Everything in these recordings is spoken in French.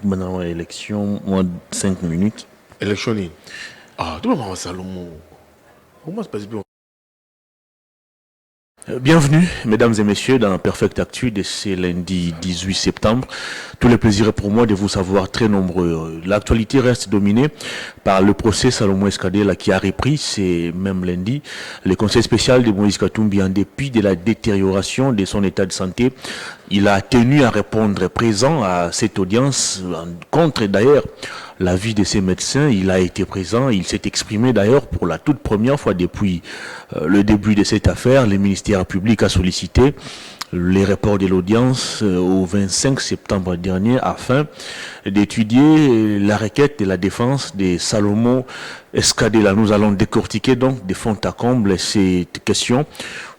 Maintenant, élection, moins de 5 minutes. Élection. Ah, tout le monde Salomon. Comment se passe bien? Bienvenue, mesdames et messieurs, dans Perfect Actu de ce lundi 18 septembre. Tout le plaisir est pour moi de vous savoir très nombreux. L'actualité reste dominée par le procès Salomon Escadé qui a repris, c'est même lundi. Le conseil spécial de Moïse Katumbi, en dépit de la détérioration de son état de santé, il a tenu à répondre présent à cette audience, contre d'ailleurs l'avis de ses médecins. Il a été présent, il s'est exprimé d'ailleurs pour la toute première fois depuis le début de cette affaire. Le ministère public a sollicité les rapports de l'audience au 25 septembre dernier afin d'étudier la requête de la défense de Salomon Escadé. Là, nous allons décortiquer donc de fond à comble cette question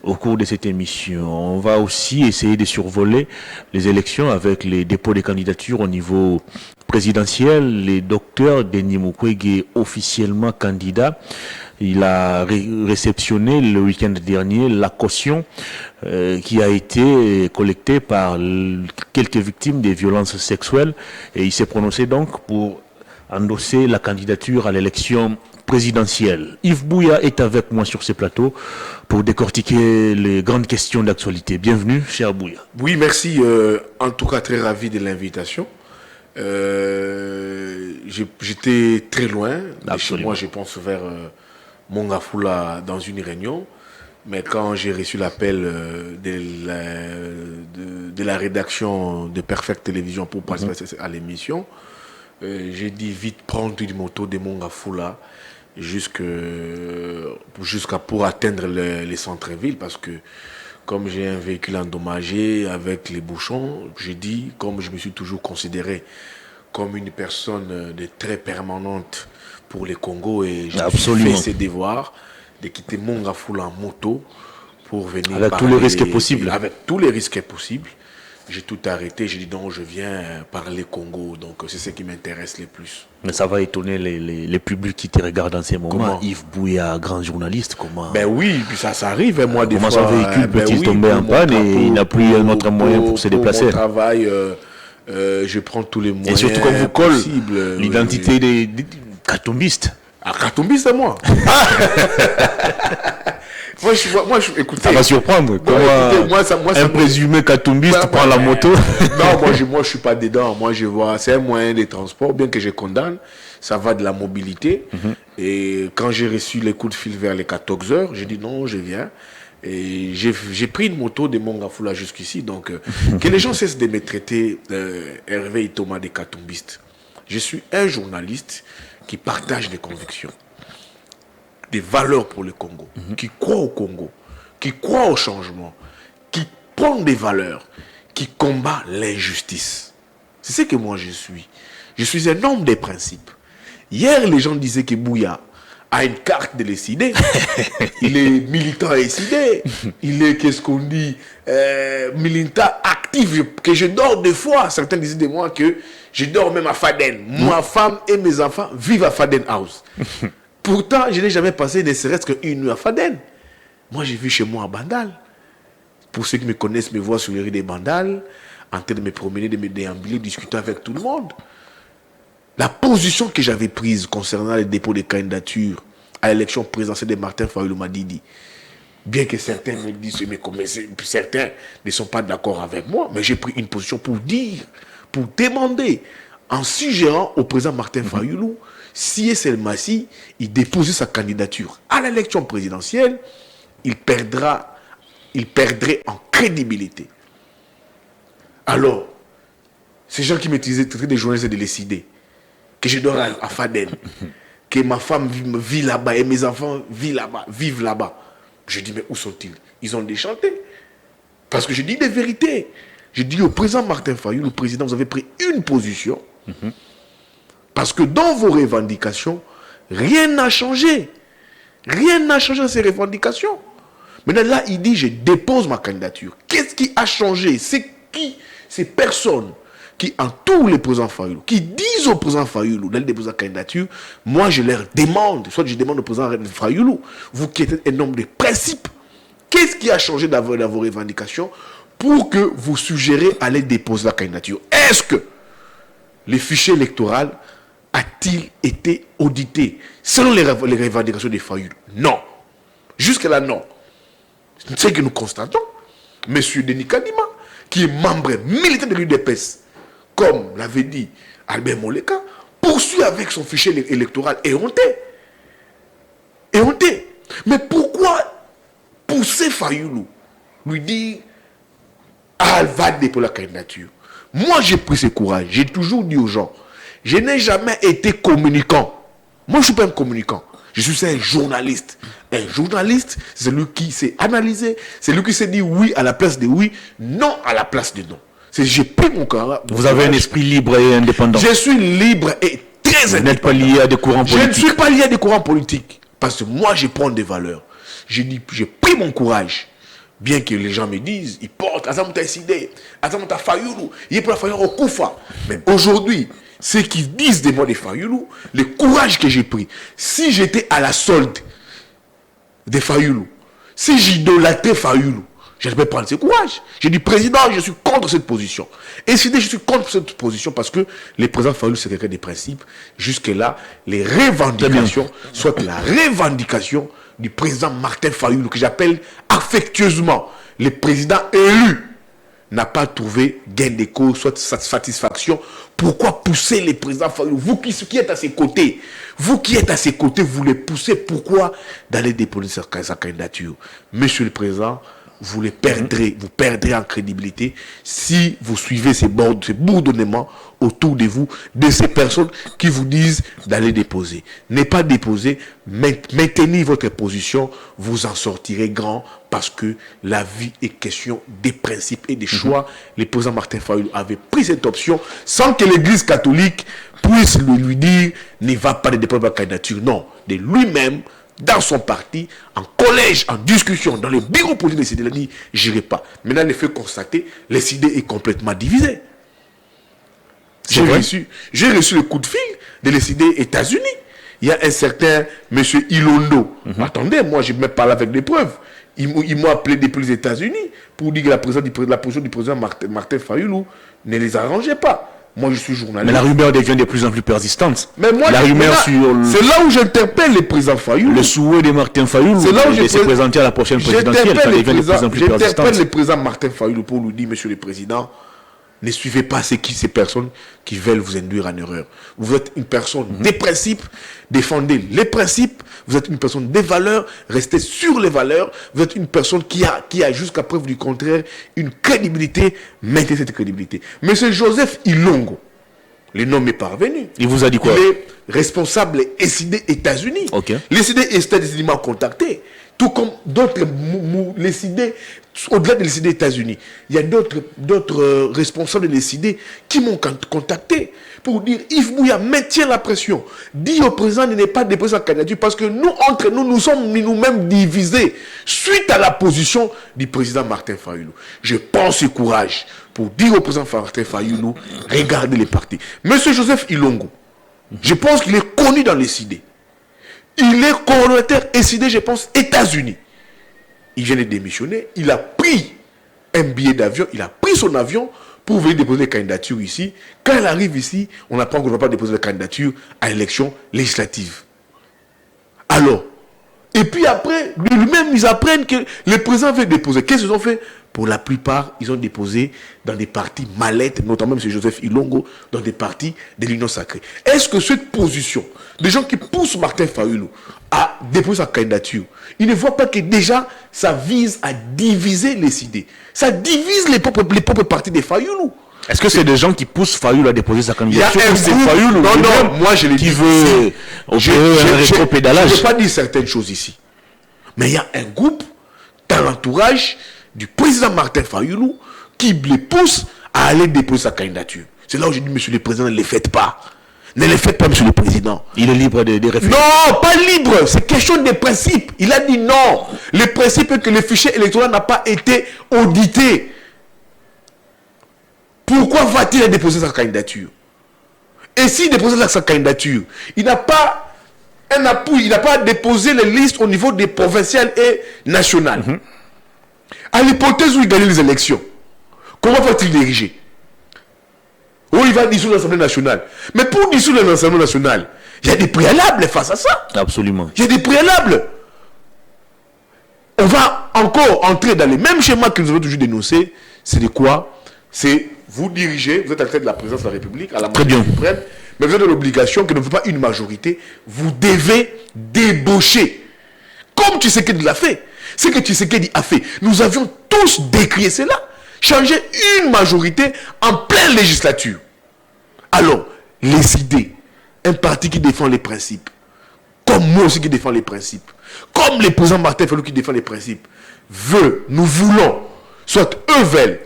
au cours de cette émission. On va aussi essayer de survoler les élections avec les dépôts de candidatures au niveau présidentiel. Le docteur Denis Mukwege est officiellement candidat. Il a réceptionné le week-end dernier la caution qui a été collectée par quelques victimes des violences sexuelles, et il s'est prononcé donc pour endosser la candidature à l'élection présidentielle. Yves Bouya est avec moi sur ce plateau pour décortiquer les grandes questions d'actualité. Bienvenue, cher Bouya. Oui, merci. En tout cas, très ravi de l'invitation. J'étais très loin de chez moi, je pense vers Mongafula dans une réunion. Mais quand j'ai reçu l'appel de la rédaction de Perfect Télévision pour participer à l'émission, j'ai dit vite prendre une moto de Mongafula pour atteindre les centres-villes, parce que comme j'ai un véhicule endommagé avec les bouchons, j'ai dit, comme je me suis toujours considéré comme une personne de très permanente pour les Congo, et j'ai fait ses devoirs de quitter Mongafula en moto pour venir avec tous les risques possibles. Avec tous les risques possibles. J'ai tout arrêté, j'ai dit non, je viens parler Congo, donc c'est ce qui m'intéresse le plus. Mais ça va étonner les publics qui te regardent en ces moments. Comment? Yves Bouya, grand journaliste, comment? Ben oui, puis ça arrive, moi des fois. Comment son véhicule peut-il tomber en panne et il n'a plus un autre moyen pour se déplacer? Pour mon travail, je prends tous les moyens. Et surtout quand vous colle l'identité des Katumbistes. Ah, Katumbi, c'est moi. Écoutez, ça va surprendre. Un présumé Katumbiste prend la moto. Non, moi, je suis pas dedans. Moi, je vois, c'est un moyen de transport, bien que je condamne. Ça va de la mobilité. Et quand j'ai reçu les coups de fil vers les 14 heures, j'ai dit non, je viens. Et j'ai pris une moto de Mongafula jusqu'ici. Donc, que les gens cessent de me traiter Hervé et Thomas des Katumbistes. Je suis un journaliste qui partage des convictions, des valeurs pour le Congo, qui croit au Congo, qui croit au changement, qui prend des valeurs, qui combat l'injustice. C'est ce que moi je suis. Je suis un homme des principes. Hier, les gens disaient que Bouya a une carte de l'ECD. Il est militant SID. Il est, qu'est-ce qu'on dit, militant actif, que je dors deux fois. Certains disaient de moi que je dors même à Faden. Ma femme et mes enfants vivent à Faden House. Pourtant, je n'ai jamais passé ne serait-ce qu'une nuit à Faden. Moi, j'ai vu chez moi à Bandal. Pour ceux qui me connaissent, me voient sur les rues des Bandal, en train de me promener, de me déambuler, discuter avec tout le monde. La position que j'avais prise concernant les dépôts de candidature à l'élection présidentielle de Martin Fayulu Madidi, bien que certains me disent, mais certains ne sont pas d'accord avec moi, mais j'ai pris une position pour dire, pour demander, en suggérant au président Martin Fayulu, si SL Massi, il déposait sa candidature à l'élection présidentielle, il perdrait en crédibilité. Alors, ces gens qui m'utilisaient des journalistes de l'ECD, que je dors à Faden, que ma femme vit là-bas et mes enfants vivent là-bas. Je dis, mais où sont-ils? Ils ont déchanté. Parce que je dis des vérités. Je dis au président Martin Fayulu, le président, vous avez pris une position. Parce que dans vos revendications, rien n'a changé. Rien n'a changé dans ces revendications. Maintenant, là, il dit, je dépose ma candidature. Qu'est-ce qui a changé? C'est qui? Ces personnes qui entourent le président Fayulu, qui disent au président Fayulu d'aller déposer sa candidature, moi, je leur demande, soit je demande au président Fayulu, vous qui êtes un homme de principe, qu'est-ce qui a changé dans vos revendications pour que vous suggérez aller déposer la candidature? Est-ce que le fichier électoral a-t-il été audité selon les revendications des Fayoulou? Non. Jusque là, non. C'est ce que nous constatons. Monsieur Denis Kadima, qui est membre militant de l'UDPS, comme l'avait dit Albert Moleka, poursuit avec son fichier électoral éhonté. Éhonté. Mais pourquoi pousser Fayoulou, lui dire ah, elle va déposer la candidature? Moi, j'ai pris ce courage. J'ai toujours dit aux gens, je n'ai jamais été communicant. Moi, je ne suis pas un communicant. Je suis un journaliste. Un journaliste, c'est lui qui s'est analysé, c'est lui qui s'est dit oui à la place de oui, non à la place de non. J'ai pris mon courage. Vous avez un esprit libre et indépendant. Je suis libre et très indépendant. Vous n'êtes pas lié à des courants politiques. Je ne suis pas lié à des courants politiques. Parce que moi, je prends des valeurs. J'ai pris mon courage. Bien que les gens me disent, ils portent Azamouta Essidé, Azamouta Fayoulou, il est pour la Fayoulou au Koufa. Mais aujourd'hui, ceux qui disent des mots de Fayoulou, le courage que j'ai pris, si j'étais à la solde de Fayoulou, si j'idolâtrais Fayoulou, je ne vais prendre ce courage. J'ai dit, président, je suis contre cette position. Et je suis contre cette position parce que le président Fayoulou, c'est quelqu'un des principes. Jusque-là, les revendications, soit la revendication du président Martin Fayoulou, que j'appelle affectueusement le président élu, n'a pas trouvé gain de cause, soit satisfaction. Pourquoi pousser les présidents Fayoulou? Vous qui êtes à ses côtés, vous les poussez. Pourquoi d'aller déposer sa candidature? Monsieur le président, vous perdrez en crédibilité si vous suivez ces bourdonnements autour de vous, de ces personnes qui vous disent d'aller déposer. N'est pas déposer, maintenez votre position, vous en sortirez grand parce que la vie est question des principes et des choix. Le président Martin Fayoulou avait pris cette option sans que l'église catholique puisse lui dire ne va pas déposer la candidature. Non, de lui-même, dans son parti, en collège, en discussion, dans les bureaux politiques des CID, il a dit, j'irai pas. Maintenant, les faits constatés, les CID est complètement divisé. J'ai reçu le coup de fil de l'ECD États-Unis. Il y a un certain monsieur Ilondo. Attendez, moi, je me parle avec des preuves. Ils m'ont appelé depuis les États-Unis pour dire que la position du président Martin Fayoulou ne les arrangeait pas. Moi, je suis journaliste. Mais la rumeur devient de plus en plus persistante. Mais moi, c'est là où j'interpelle le président Fayoulou. Le souhait de Martin Fayoulou de se présenter à la prochaine présidentielle, ça devient de plus en plus persistant. J'interpelle le président Martin Fayoulou pour lui dire, monsieur le président, ne suivez pas ces personnes qui veulent vous induire en erreur. Vous êtes une personne des principes, défendez les principes. Vous êtes une personne des valeurs, restez sur les valeurs. Vous êtes une personne qui a jusqu'à preuve du contraire, une crédibilité. Maintenez cette crédibilité. Monsieur Joseph Ilongo, le nom est parvenu. Il vous a dit quoi? Il est responsable SID États-Unis. Okay. Les SID États-Unis m'ont contacté. Tout comme d'autres, les CID, au-delà des CID États-Unis, il y a d'autres responsables des CID qui m'ont contacté pour dire Yves Bouya, maintiens la pression. Dis au président de ne pas déposer sa candidature parce que nous, entre nous, nous sommes nous-mêmes divisés suite à la position du président Martin Fayoulou. Je prends ce courage pour dire au président Martin Fayoulou, regardez les partis. Monsieur Joseph Ilongo, je pense qu'il est connu dans les CID. Il est coordonnateur SID, je pense, États-Unis. Il vient de démissionner. Il a pris un billet d'avion. Il a pris son avion pour venir déposer les candidatures ici. Quand il arrive ici, on apprend qu'on ne va pas déposer la candidature à l'élection législative. Alors, et puis après, lui-même, ils apprennent que le président veut déposer. Qu'est-ce qu'ils ont fait? Pour la plupart, ils ont déposé dans des partis mallettes, notamment M. Joseph Ilongo, dans des partis de l'Union sacrée. Est-ce que cette position, des gens qui poussent Martin Fayoulou à déposer sa candidature, ils ne voient pas que déjà, ça vise à diviser les idées. Ça divise les propres partis des Fayoulou. Est-ce que c'est des gens qui poussent Fayoulou à déposer sa candidature? Il y a un groupe, Fayoulou, non, moi je l'ai dit. Qui veut un rétropédalage. Je ne vais pas dire certaines choses ici. Mais il y a un groupe dans l'entourage du président Martin Fayoulou qui les pousse à aller déposer sa candidature. C'est là où je dis, monsieur le président, ne les faites pas. Ne les faites pas, monsieur le président. Il est libre de réfléchir. Non, pas libre. C'est question des principes. Il a dit non. Le principe est que le fichier électoral n'a pas été audité. Pourquoi va-t-il déposer sa candidature? Et s'il dépose sa candidature, il n'a pas un appui, il n'a pas déposé les listes au niveau des provinciales et nationales. À l'hypothèse où il gagne les élections, comment va-t-il diriger? Oh, il va dissoudre l'Assemblée nationale. Mais pour dissoudre l'Assemblée nationale, il y a des préalables face à ça. Absolument. Il y a des préalables. On va encore entrer dans les mêmes schémas que nous avons toujours dénoncés. C'est de quoi? C'est vous dirigez, vous êtes à la tête de la présidence de la République, à la majorité suprême, mais vous avez l'obligation que ne veut pas une majorité, vous devez débaucher. Comme Tshisekedi l'a fait. C'est que Tshisekedi a fait. Nous avions tous décrié cela. Changer une majorité en pleine législature. Alors, les idées, un parti qui défend les principes, comme moi aussi qui défend les principes, comme le président Martin Fayulu qui défend les principes, nous voulons, soit eux veulent,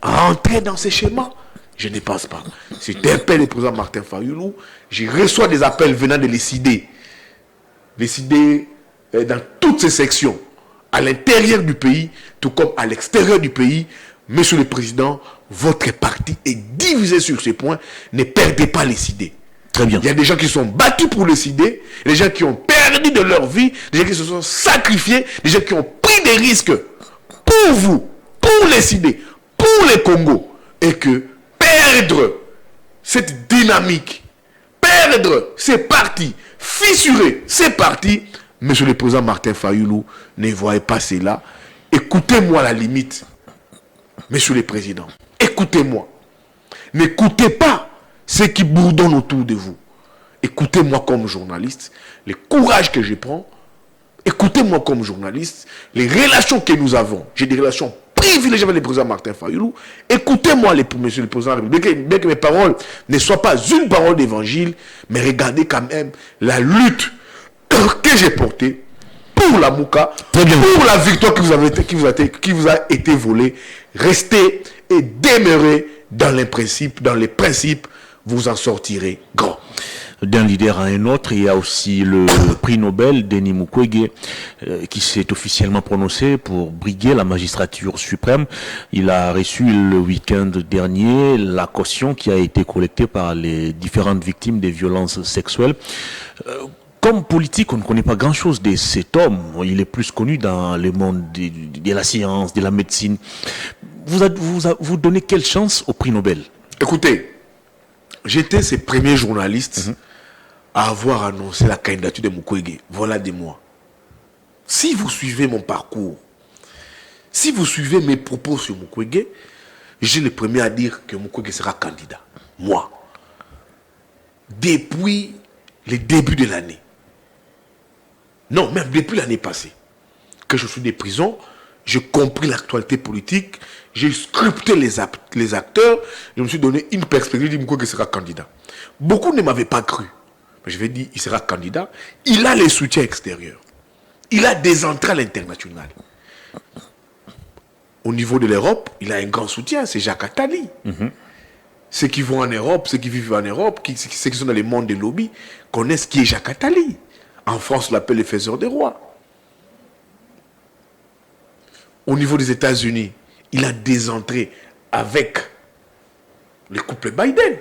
rentrer dans ces schémas. Je ne pense pas. Si j'appelle le président Martin Fayulu, je reçois des appels venant de les idées dans toutes ces sections, à l'intérieur du pays, tout comme à l'extérieur du pays. Monsieur le Président, votre parti est divisé sur ces points. Ne perdez pas les idées. Très bien. Il y a des gens qui sont battus pour les idées, des gens qui ont perdu de leur vie, des gens qui se sont sacrifiés, des gens qui ont pris des risques pour vous, pour les idées, pour les Congos. Et que perdre cette dynamique, perdre ces partis, fissurer ces partis, Monsieur le Président Martin Fayulu, ne voyez pas cela. Écoutez-moi à la limite. Monsieur le Président, écoutez-moi. N'écoutez pas ceux qui bourdonnent autour de vous. Écoutez-moi comme journaliste, le courage que je prends. Écoutez-moi comme journaliste, les relations que nous avons. J'ai des relations privilégiées avec le président Martin Fayulu. Écoutez-moi, monsieur le président, bien que mes paroles ne soient pas une parole d'évangile, mais regardez quand même la lutte que j'ai portée pour la Mouka, pour la victoire qui vous a été volée. Restez et demeurez dans les principes, vous en sortirez grand. D'un leader à un autre, il y a aussi le prix Nobel, Denis Mukwege, qui s'est officiellement prononcé pour briguer la magistrature suprême. Il a reçu le week-end dernier la caution qui a été collectée par les différentes victimes des violences sexuelles. Comme politique, on ne connaît pas grand-chose de cet homme. Il est plus connu dans le monde de la science, de la médecine. Vous donnez quelle chance au prix Nobel? Écoutez, j'étais ces premiers journalistes à avoir annoncé la candidature de Mukwege. Voilà des mois. Si vous suivez mon parcours, si vous suivez mes propos sur Mukwege, j'ai le premier à dire que Mukwege sera candidat. Moi. Depuis le début de l'année. Non, même depuis l'année passée. Que je suis des prisons, j'ai compris l'actualité politique, j'ai sculpté les acteurs, je me suis donné une perspective, je dis qu'il sera candidat. Beaucoup ne m'avaient pas cru. Mais je vais dire, il sera candidat. Il a les soutiens extérieurs. Il a des entrées internationales. Au niveau de l'Europe, il a un grand soutien, c'est Jacques Attali. Ceux qui vont en Europe, ceux qui vivent en Europe, ceux qui sont dans le monde des lobbies, connaissent qui est Jacques Attali. En France, on l'appelle le faiseur des rois. Au niveau des États-Unis, il a des entrées avec le couple Biden.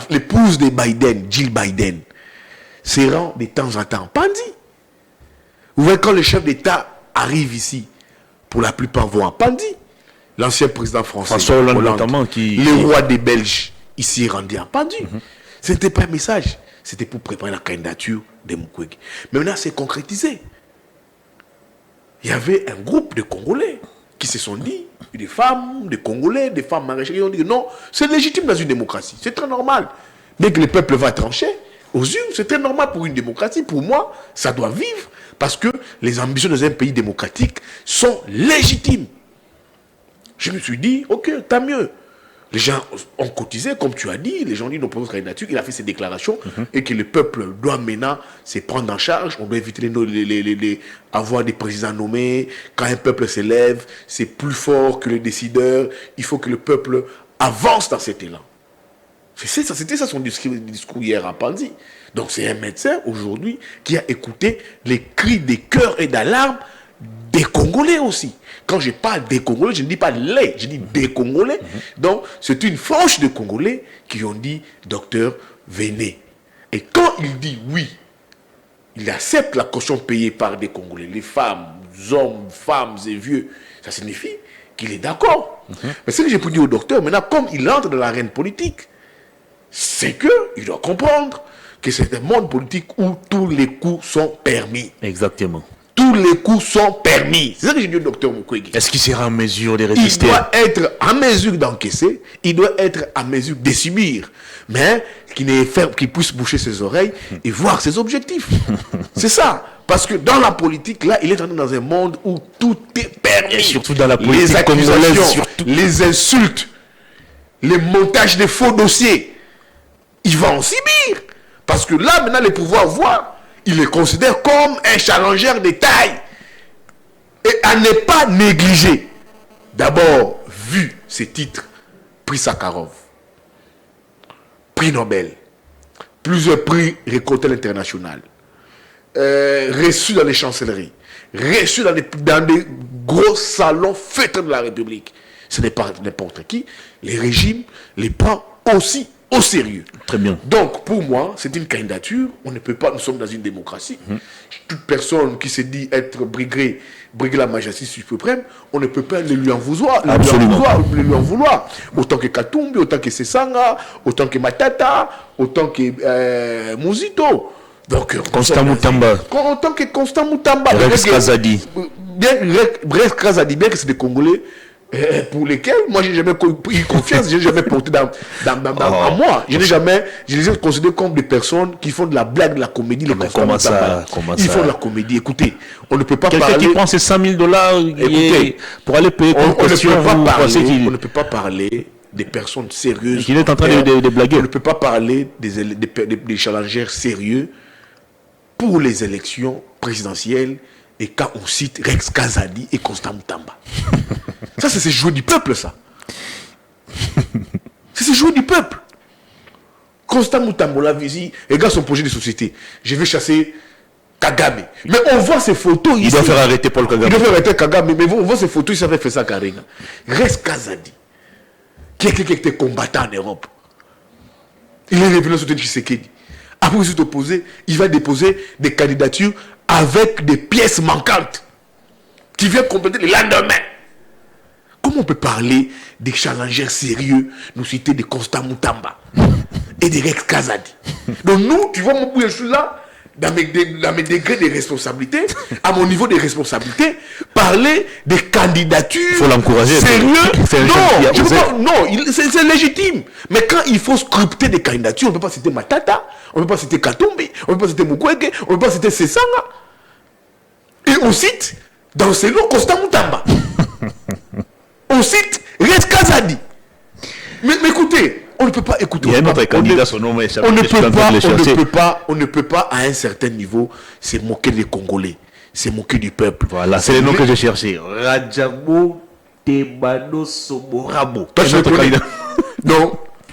L'épouse de Biden, Jill Biden, se rend de temps en temps. Pandi. Vous voyez, quand les chefs d'État arrivent ici, pour la plupart vont à Pandi. L'ancien président français, François Hollande, Hollande, notamment, le roi des Belges, ici rendu à Pandi. Ce n'était pas un message. C'était pour préparer la candidature de Mukwege. Mais maintenant, c'est concrétisé. Il y avait un groupe de Congolais qui se sont dit, des femmes, des Congolais, des femmes maraîchères, qui ont dit non, c'est légitime dans une démocratie. C'est très normal. Dès que le peuple va trancher aux urnes, c'est très normal pour une démocratie. Pour moi, ça doit vivre parce que les ambitions dans un pays démocratique sont légitimes. Je me suis dit, ok, tant mieux. Les gens ont cotisé, comme tu as dit, les gens disent, nous proposons candidature, il a fait ses déclarations, et que le peuple doit maintenant se prendre en charge, on doit éviter avoir des présidents nommés, quand un peuple s'élève, c'est plus fort que le décideur, il faut que le peuple avance dans cet élan. C'était ça son discours hier à Pandi. Donc c'est un médecin aujourd'hui qui a écouté les cris des cœurs et d'alarme des Congolais aussi. Quand je parle des Congolais, je ne dis pas les, je dis des Congolais. Donc, c'est une frange de Congolais qui ont dit, docteur, venez. Et quand il dit oui, il accepte la caution payée par des Congolais, les femmes, hommes, femmes et vieux, ça signifie qu'il est d'accord. Mais ce que j'ai pu dire au docteur, maintenant, comme il entre dans l'arène politique, c'est qu'il doit comprendre que c'est un monde politique où tous les coups sont permis. Exactement. Tous les coups sont permis. C'est ça que j'ai dit au docteur Mukwege. Est-ce qu'il sera en mesure de Il résister? doit être en mesure d'encaisser, il doit être en mesure de subir, mais qu'il puisse boucher ses oreilles et voir ses objectifs. C'est ça. Parce que dans la politique, là, il est entré dans un monde où tout est permis. Et surtout dans la politique les accusations, congolaise, surtout. les insultes, les montages de faux dossiers, il va en subir. Parce que là, maintenant, les pouvoirs voient. Il les considère comme un challenger de taille. Et à ne pas négliger. D'abord, vu ces titres, prix Sakharov, prix Nobel, plusieurs prix récoltés à l'international, reçus dans les chancelleries, reçus dans des gros salons fêtés de la République. Ce n'est pas n'importe qui. Les régimes les prennent aussi au sérieux. Très bien. Donc, pour moi, c'est une candidature. On ne peut pas, nous sommes dans une démocratie. Toute personne qui se dit être briguer la majesté suprême, on ne peut pas lui en vouloir. Lui en vouloir. Autant que Katumbi, autant que Sesanga, autant que Matata, autant que Mouzito. Donc, Constant Moutamba. Autant que Constant Moutamba. Rex Kazadi. Rex Kazadi, bien que c'est des Congolais, pour lesquels moi j'ai jamais eu confiance, j'ai jamais porté en moi. Je les ai considérés comme des personnes qui font de la blague, de la comédie. Comment ça? Ils font de la comédie. Écoutez, on ne peut pas Quelqu'un parler. qui prend ses $100,000 pour aller payer On ne peut pas parler des personnes sérieuses. Il est en train de blaguer. On ne peut pas parler des challengers sérieux pour les élections présidentielles. Et quand on cite Rex Kazadi et Constant Moutamba. Ça, c'est jouer du peuple, ça. C'est jouer du peuple. Constant Moutamba, la visite, regarde son projet de société. Je vais chasser Kagame. Mais on voit ces photos ici. Il doit faire arrêter Paul Kagame. Il doit faire arrêter Kagame. Mais on voit ces photos, il savait faire ça, Karina. Rex Kazadi, qui était combattant en Europe. Il est revenu sur Tshisekedi. Après, il va déposer des candidatures avec des pièces manquantes qui viennent compléter le lendemain. Comment on peut parler des challengers sérieux, nous citer des Constant Moutamba et des Rex Kazadi? Donc nous, tu vois, je suis là, dans mes degrés de responsabilité, à mon niveau de responsabilité, parler des candidatures. Il faut l'encourager. Sérieux? Non, c'est légitime. Mais quand il faut sculpter des candidatures, on ne peut pas citer Matata, on ne peut pas citer Katumbi, on ne peut pas citer Mukwege, on ne peut pas citer Sesanga. Et on cite, dans ces noms, Constant Moutamba. On cite Rex Kazadi. Mais écoutez, on ne peut pas écouter. Il y a un autre candidat, son nom est on ne peut pas à un certain niveau se moquer des Congolais, se moquer du peuple. Voilà, c'est le nom que je cherchais. Rajabo Tebano Soborabo. Toi, je connais.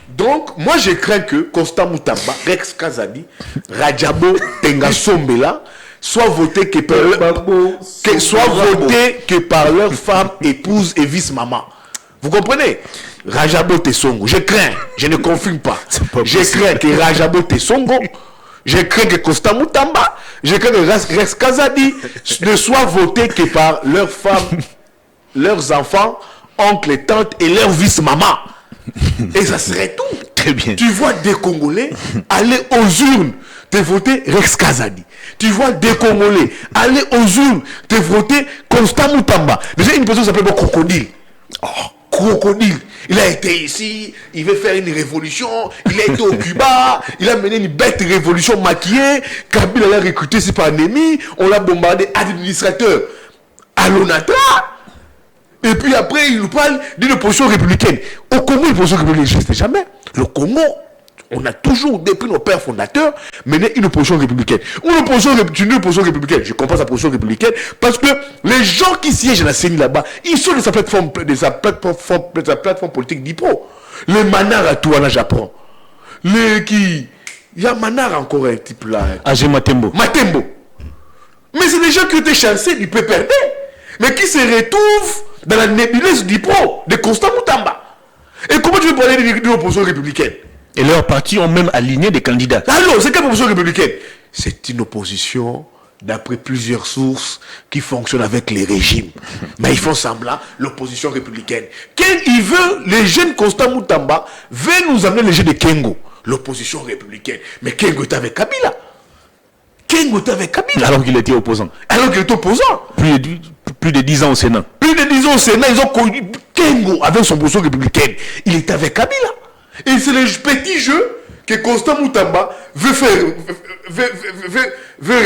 Donc, moi, je crains que Constant Moutamba, Rex Kazadi, Rajabo Tengasombela soit voté que par leur femme, épouse et vice-maman. Vous comprenez? Rajabo Tesongo, je crains, je ne confirme pas. Je crains que Rajabo Tesongo, je crains que Constant Moutamba, je crains que Rex Kazadi ne soit voté que par leurs femmes, leurs enfants, oncles et tantes et leurs vice-maman. Et ça serait tout. Très bien. Tu vois des Congolais aller aux urnes te voter Rex Kazadi. Tu vois des Congolais aller aux urnes te voter Constant Moutamba. Déjà, une personne s'appelle Crocodile. Crocodile. Il a été ici, il veut faire une révolution, il a été au Cuba, il a mené une bête révolution maquillée, Kabila l'a recruté, c'est pas un ennemi, on l'a bombardé administrateur à l'ONATRA. Et puis après, il nous parle d'une opposition républicaine. Au Congo, l'opposition républicaine n'existe jamais. Le Congo, on a toujours, depuis nos pères fondateurs, mené une opposition républicaine. Une opposition républicaine, je comprends sa position républicaine, parce que les gens qui siègent à la CENI là-bas, ils sont de sa plateforme politique d'IPRO. Les Manara à Touana, j'apprends. Il y a Manara encore un type là. Agé Matembo. Mais c'est des gens qui ont été chancés du PPRD, mais qui se retrouvent dans la nébuleuse d'IPRO, de Constant Moutamba. Et comment tu veux parler d'une opposition républicaine? Et leurs partis ont même aligné des candidats. Alors, c'est quelle opposition républicaine? C'est une opposition d'après plusieurs sources, qui fonctionnent avec les régimes. Mais ils font semblant, l'opposition républicaine. Il veut, les jeunes Constant Moutamba, veulent nous amener les jeunes de Kengo, l'opposition républicaine. Mais Kengo est avec Kabila. Kengo est avec Kabila. Alors qu'il était opposant. Alors qu'il était opposant. Plus de 10 ans au Sénat. Plus de 10 ans au Sénat, ils ont connu Kengo avec son opposition républicaine. Il est avec Kabila. Et c'est le petit jeu que Constant Moutamba veut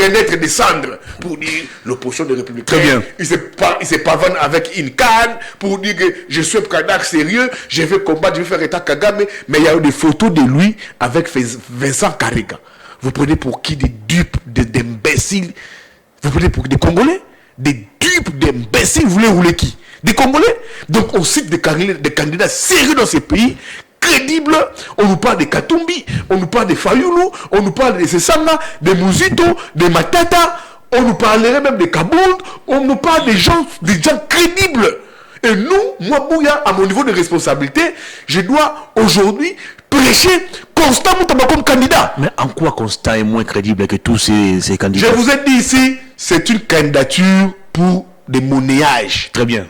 renaître des cendres pour dire l'opposition des républicains. Très bien. Il se pavane avec une canne pour dire que je suis un candidat sérieux, je vais combattre, je vais faire état Kagame. Mais il y a eu des photos de lui avec Vincent Karega. Vous prenez pour qui? Des dupes, d'imbéciles. Vous prenez pour des Congolais? Des dupes, d'imbéciles. Vous voulez rouler qui? Des Congolais? Donc on cite des candidats sérieux dans ces pays, crédibles. On nous parle de Katumbi, on nous parle de Fayoulou, on nous parle de Sesanga, de Muzito, de Matata, on nous parlerait même de Kabound, on nous parle des gens crédibles. Et nous, moi, Bouya, à mon niveau de responsabilité, je dois aujourd'hui prêcher Constant Moutamba comme candidat. Mais en quoi Constant est moins crédible que tous ces candidats? Je vous ai dit ici, c'est une candidature pour des monnayages. Très bien.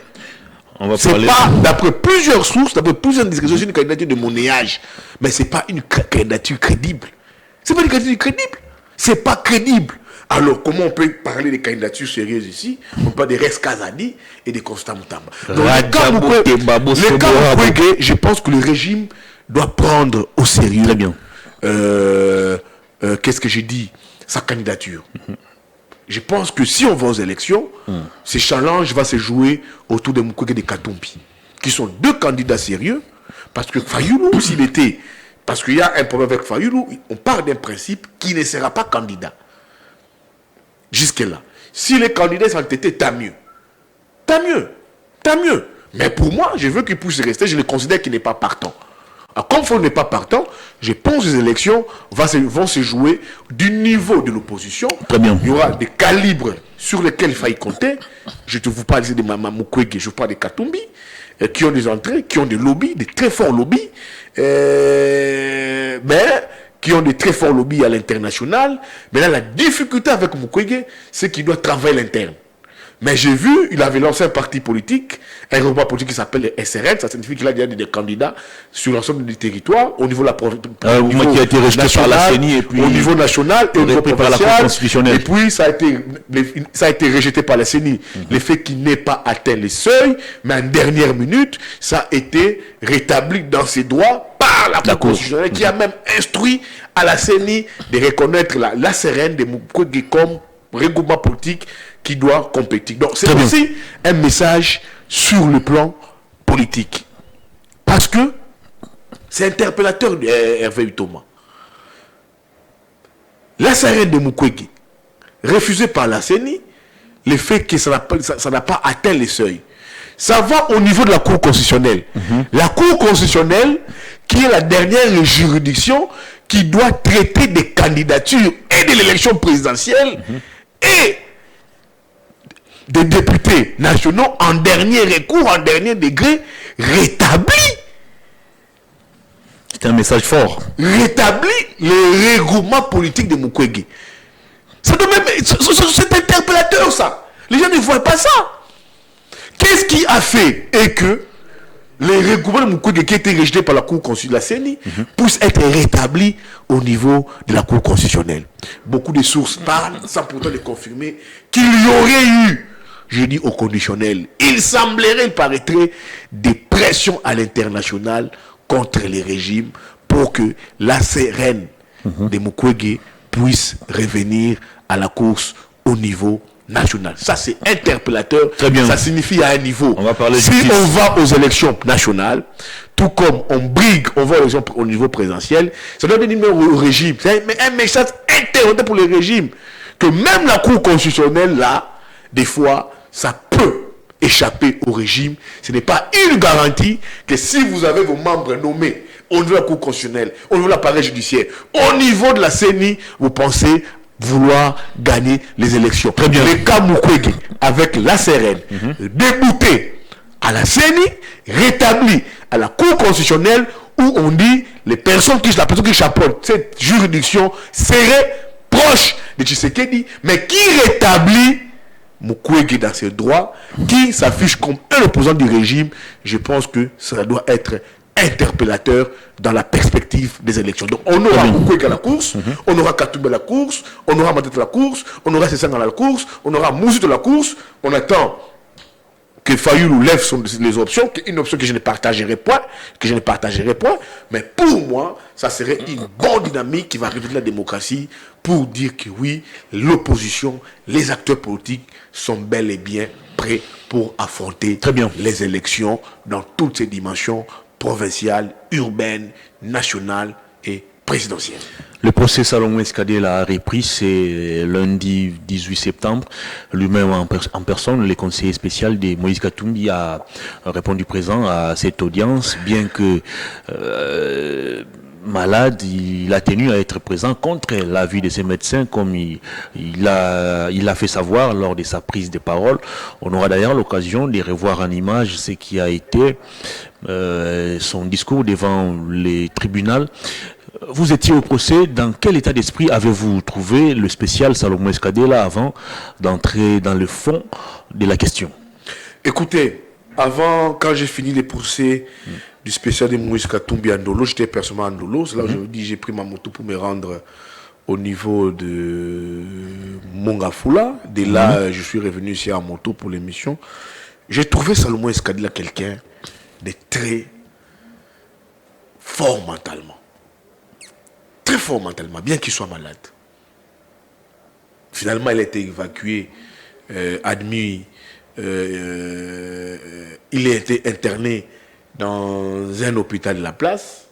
On va C'est parler. pas, d'après plusieurs sources, d'après plusieurs discussions, c'est une candidature de monnayage. Mais c'est pas une candidature crédible. C'est pas une candidature crédible. C'est pas crédible. Alors, comment on peut parler de candidatures sérieuses ici? On parle de Res Kazadi et de Constant Moutamba. Donc, le cas Mukwege, je pense que le régime doit prendre au sérieux. Très bien. Qu'est-ce que j'ai dit? Sa candidature. Je pense que si on va aux élections, ce challenge va se jouer autour de Mukwege et de Katumbi, qui sont deux candidats sérieux, parce que Fayoulou, s'il était... Parce qu'il y a un problème avec Fayoulou, on part d'un principe qui ne sera pas candidat. Jusque-là. Si les candidats sont entêtés, tant mieux. Tant mieux. Tant mieux. Mais pour moi, je veux qu'il puisse rester, je le considère qu'il n'est pas partant. Alors, comme il n'est pas partant, je pense que les élections vont se jouer du niveau de l'opposition. Très bien. Il y aura des calibres sur lesquels il faille compter. Je ne vous parle ici de Mama Mukwege, je vous parle de Katumbi, qui ont des entrées, qui ont des lobbies, des très forts lobbies, mais qui ont des très forts lobbies à l'international. Mais là, la difficulté avec Mukwege, c'est qu'il doit travailler l'interne. Mais j'ai vu, il avait lancé un parti politique, un regroupement politique qui s'appelle le SRN. Ça signifie qu'il a déjà des candidats sur l'ensemble du territoire, au niveau de la province, qui a été rejeté par la CENI et puis au niveau national et au niveau par la Cour provincial. constitutionnelle. Et puis ça a été rejeté par la CENI. Le fait qu'il n'ait pas atteint les seuils, mais en dernière minute, ça a été rétabli dans ses droits par la Cour constitutionnelle, qui a même instruit à la CENI de reconnaître la SRN de Mukwege comme regroupement politique qui doit compétir. Donc c'est aussi un message sur le plan politique. Parce que c'est interpellateur Hervé Utoma. La SRN de Mukwege, refusée par la CENI, le fait que ça n'a pas atteint les seuils. Ça va au niveau de la Cour constitutionnelle. La Cour constitutionnelle, qui est la dernière juridiction qui doit traiter des candidatures et de l'élection présidentielle et des députés nationaux en dernier recours, en dernier degré, rétablit. C'est un message fort. Rétablit le regroupement politique de Mukwege. C'est interpellateur, ça. Les gens ne voient pas ça. Qu'est-ce qui a fait et que les regroupements de Mukwege qui étaient rejetés par la Cour constitutionnelle, la CENI, puissent être rétablis au niveau de la Cour constitutionnelle? Beaucoup de sources parlent, sans pourtant les confirmer, qu'il y aurait eu, je dis au conditionnel, il semblerait, il paraîtrait, des pressions à l'international contre les régimes pour que la CRN de Mukwege puisse revenir à la course au niveau national. Ça, c'est interpellateur. Très bien. Ça signifie à un niveau. On va parler si on va aux élections nationales, tout comme on brigue, on va aux élections au niveau présidentiel, ça doit donner au régime. C'est un message interrogé pour le régime. Que même la Cour constitutionnelle, là, des fois, ça peut échapper au régime. Ce n'est pas une garantie que si vous avez vos membres nommés au niveau de la Cour constitutionnelle, au niveau de l'appareil judiciaire, au niveau de la CENI, vous pensez vouloir gagner les élections. Très bien. Le cas Mukwege avec la CRN, débouté à la CENI, rétabli à la Cour constitutionnelle, où on dit la personne qui chapeaute cette juridiction serait proche de Tshisekedi, mais qui rétablit Mukwege dans ses droits, qui s'affiche comme un opposant du régime. Je pense que ça doit être interpellateur dans la perspective des élections. Donc on aura Mukwege à la course, on aura Katumbi à la course, on aura Matete à la course, on aura Sessang à la course, on aura Moussou à la course, on attend que Fayoulou lève les options, une option que je ne partagerai pas, mais pour moi, ça serait une bonne dynamique qui va révéler la démocratie pour dire que oui, l'opposition, les acteurs politiques sont bel et bien prêts pour affronter les élections dans toutes ces dimensions provinciales, urbaines, nationales et présidentielles. Le procès Salomon Escadé a repris, c'est lundi 18 septembre. Lui-même en personne, le conseiller spécial de Moïse Katumbi a répondu présent à cette audience, bien que malade, il a tenu à être présent contre l'avis de ses médecins, comme il a fait savoir lors de sa prise de parole. On aura d'ailleurs l'occasion de revoir en image ce qui a été son discours devant les tribunaux. Vous étiez au procès, dans quel état d'esprit avez-vous trouvé le spécial Salomon Escadé là avant d'entrer dans le fond de la question? Écoutez, avant, quand j'ai fini les procès du spécial de Moïse Katumbi à Ndolo, j'étais personnellement à Ndolo, c'est là où je vous dis, j'ai pris ma moto pour me rendre au niveau de Mongafula. Dès là, je suis revenu ici en moto pour l'émission. J'ai trouvé Salomon Escadé là quelqu'un de très fort mentalement. Très fort mentalement, bien qu'il soit malade. Finalement, il a été évacué, admis, il a été interné dans un hôpital de la place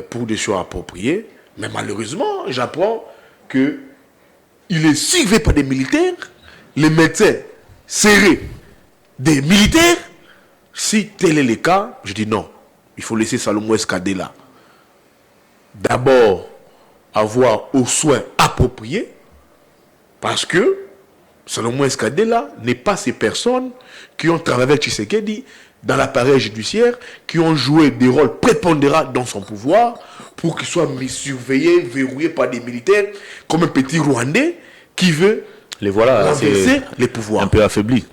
pour des soins appropriés. Mais malheureusement, j'apprends qu'il est suivi par des militaires, les médecins serrés des militaires. Si tel est le cas, je dis non, il faut laisser Salomon Escadé là. D'abord, avoir aux soins appropriés, parce que Salomon Escadé là n'est pas ces personnes qui ont travaillé avec Tshisekedi dans l'appareil judiciaire, qui ont joué des rôles prépondérants dans son pouvoir pour qu'il soit surveillé, verrouillé par des militaires, comme un petit Rwandais qui veut renverser les pouvoirs. Un peu affaibli.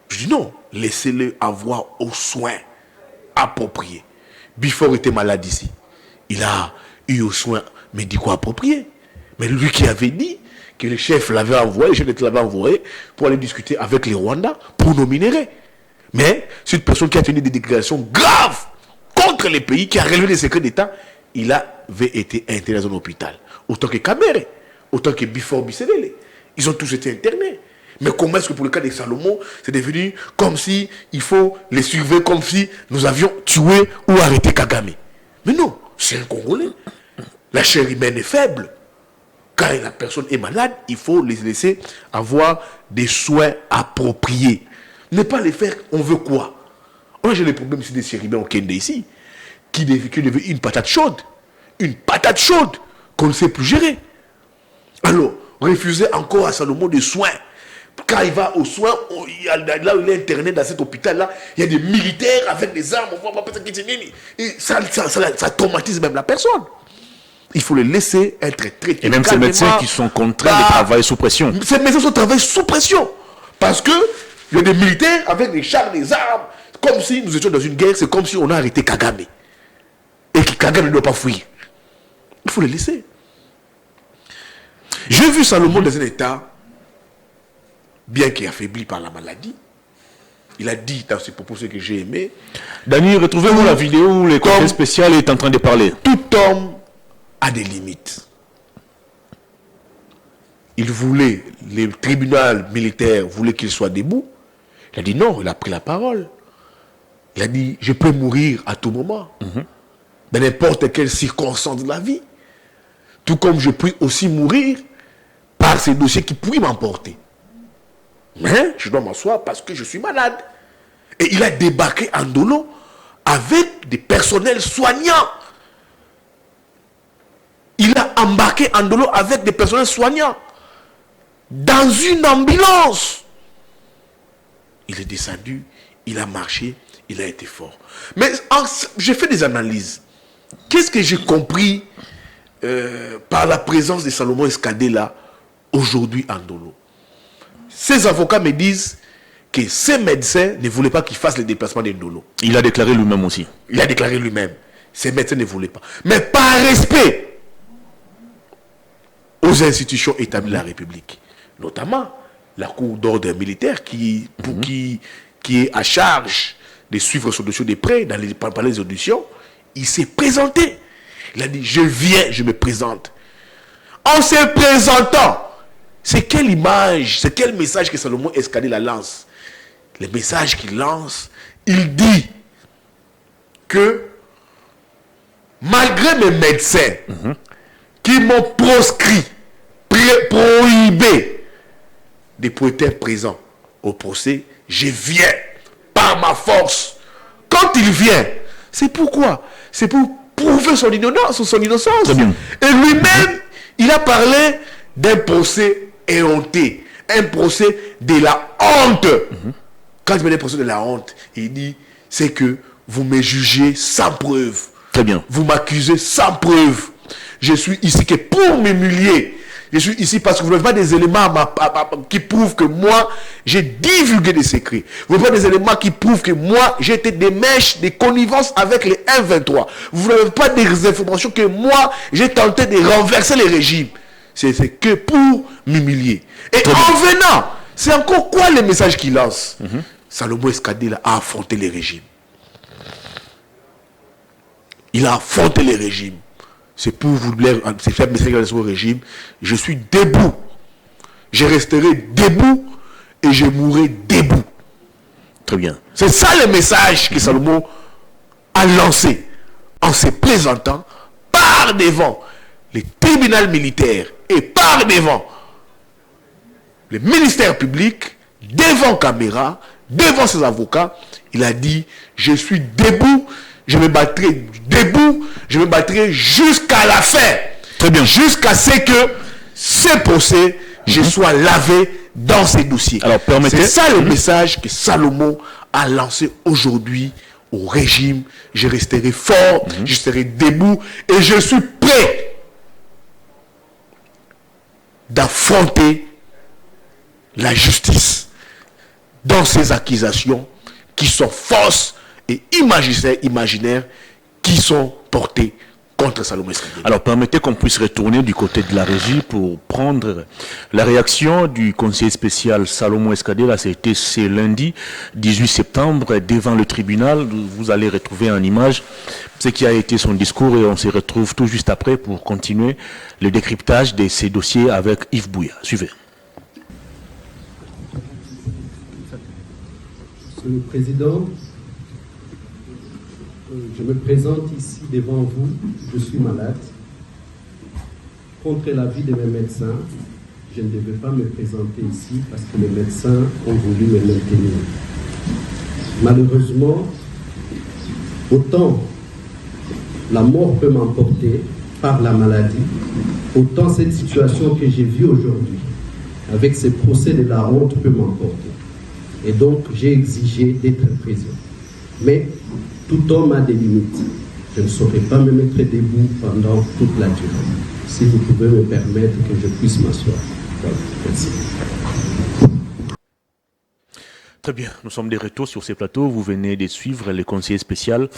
Je dis non, laissez-le avoir aux soins appropriés. Bifor était malade ici. Il a eu aux soins médicaux appropriés. Mais lui qui avait dit que le chef l'avait envoyé, le chef d'État l'avait envoyé pour aller discuter avec les Rwandais pour nos minéraux. Mais c'est une personne qui a tenu des déclarations graves contre les pays, qui a relevé les secrets d'État. Il avait été interné dans un hôpital. Autant que Kamere, autant que Bifor Bisselele. Ils ont tous été internés. Mais comment est-ce que pour le cas de Salomon, c'est devenu comme si il faut les surveiller, comme si nous avions tué ou arrêté Kagame? Mais non, c'est un Congolais. La chair humaine est faible. Quand la personne est malade, il faut les laisser avoir des soins appropriés. Ne pas les faire, on veut quoi? Moi, j'ai les problèmes ici des chérubins au Kenya ici, qui devient une patate chaude. Une patate chaude qu'on ne sait plus gérer. Alors, refuser encore à Salomon des soins. Quand il va aux soins, là où il est interné dans cet hôpital-là, il y a des militaires avec des armes. Et ça traumatise même la personne. Il faut les laisser être traités. Et même ces médecins qui sont contraints de travailler sous pression. Ces médecins sont travaillés sous pression. Parce que il y a des militaires avec des chars, des armes. Comme si nous étions dans une guerre, c'est comme si on a arrêté Kagame. Et que Kagame ne doit pas fuir. Il faut les laisser. J'ai vu Salomon dans un état bien qu'affaibli par la maladie. Il a dit dans ses propos ce que j'ai aimé. Dany, retrouvez-moi la vidéo où le conseiller spécial est en train de parler. Tout homme a des limites. Il voulait, le tribunal militaire voulait qu'il soit debout. Il a dit non, il a pris la parole. Il a dit, je peux mourir à tout moment. Dans n'importe quelle circonstance de la vie. Tout comme je puis aussi mourir par ces dossiers qui pourraient m'emporter. Mais je dois m'asseoir parce que je suis malade. Et il a débarqué en Ndolo avec des personnels soignants. Il a embarqué en Ndolo avec des personnels soignants. Dans une ambulance. Il est descendu, il a marché, il a été fort. Mais j'ai fait des analyses. Qu'est-ce que j'ai compris par la présence de Salomon Escadé là aujourd'hui en Ndolo. Ces avocats me disent que ces médecins ne voulaient pas qu'ils fassent les déplacements de Ndolo. Il a déclaré lui-même aussi. Il a déclaré lui-même. Ces médecins ne voulaient pas. Mais par respect aux institutions établies de la République, notamment la Cour d'ordre militaire qui est à charge de suivre son dossier de près pendant les auditions, il s'est présenté. Il a dit, je viens, je me présente. En se présentant, c'est quelle image, c'est quel message que Salomon Escadé la lance? Le message qu'il lance, il dit que malgré mes médecins qui m'ont proscrit, prohibé de pouvoir être présent au procès, je viens par ma force. Quand il vient, c'est pourquoi? C'est pour prouver son innocence. Et lui-même, il a parlé d'un procès éhonté, un procès de la honte. Quand il met un procès de la honte, il dit, c'est que vous me jugez sans preuve. Très bien. Vous m'accusez sans preuve. Je suis ici que pour m'humilier. Je suis ici parce que vous n'avez pas des éléments qui prouvent que moi, j'ai divulgué des secrets. Vous n'avez pas des éléments qui prouvent que moi, j'ai été des mèches, des connivences avec les M23. Vous n'avez pas des informations que moi, j'ai tenté de renverser les régimes. C'est que pour m'humilier. Et en venant, c'est encore quoi le message qu'il lance? Salomon Escadé a affronté les régimes. Il a affronté les régimes. C'est pour vous faire un message au régime. Je suis debout. Je resterai debout et je mourrai debout. Très bien. C'est ça le message que Salomon a lancé en se présentant par devant les tribunaux militaires et par devant le ministère public, devant caméra, devant ses avocats. Il a dit, je suis debout. Je me battrai debout, je me battrai jusqu'à la fin. Très bien. Jusqu'à ce que ce procès, je sois lavé dans ces dossiers. Alors, c'est ça le message que Salomon a lancé aujourd'hui au régime. Je resterai fort, je serai debout et je suis prêt d'affronter la justice dans ces accusations qui sont fausses et imaginaires qui sont portés contre Salomon Escadé. Alors, permettez qu'on puisse retourner du côté de la régie pour prendre la réaction du conseiller spécial Salomon Escadé. Là, c'était ce lundi 18 septembre devant le tribunal. Vous allez retrouver en image ce qui a été son discours et on se retrouve tout juste après pour continuer le décryptage de ces dossiers avec Yves Bouya. Suivez. Monsieur le Président, je me présente ici devant vous, je suis malade. Contre l'avis de mes médecins, je ne devais pas me présenter ici parce que les médecins ont voulu me maintenir. Malheureusement, autant la mort peut m'emporter par la maladie, autant cette situation que j'ai vue aujourd'hui, avec ces procès de la honte, peut m'emporter. Et donc, j'ai exigé d'être présent. Mais tout homme a des limites. Je ne saurais pas me mettre debout pendant toute la durée. Si vous pouvez me permettre que je puisse m'asseoir. Voilà. Merci. Très bien, nous sommes de retour sur ces plateaux. Vous venez de suivre le conseiller spécial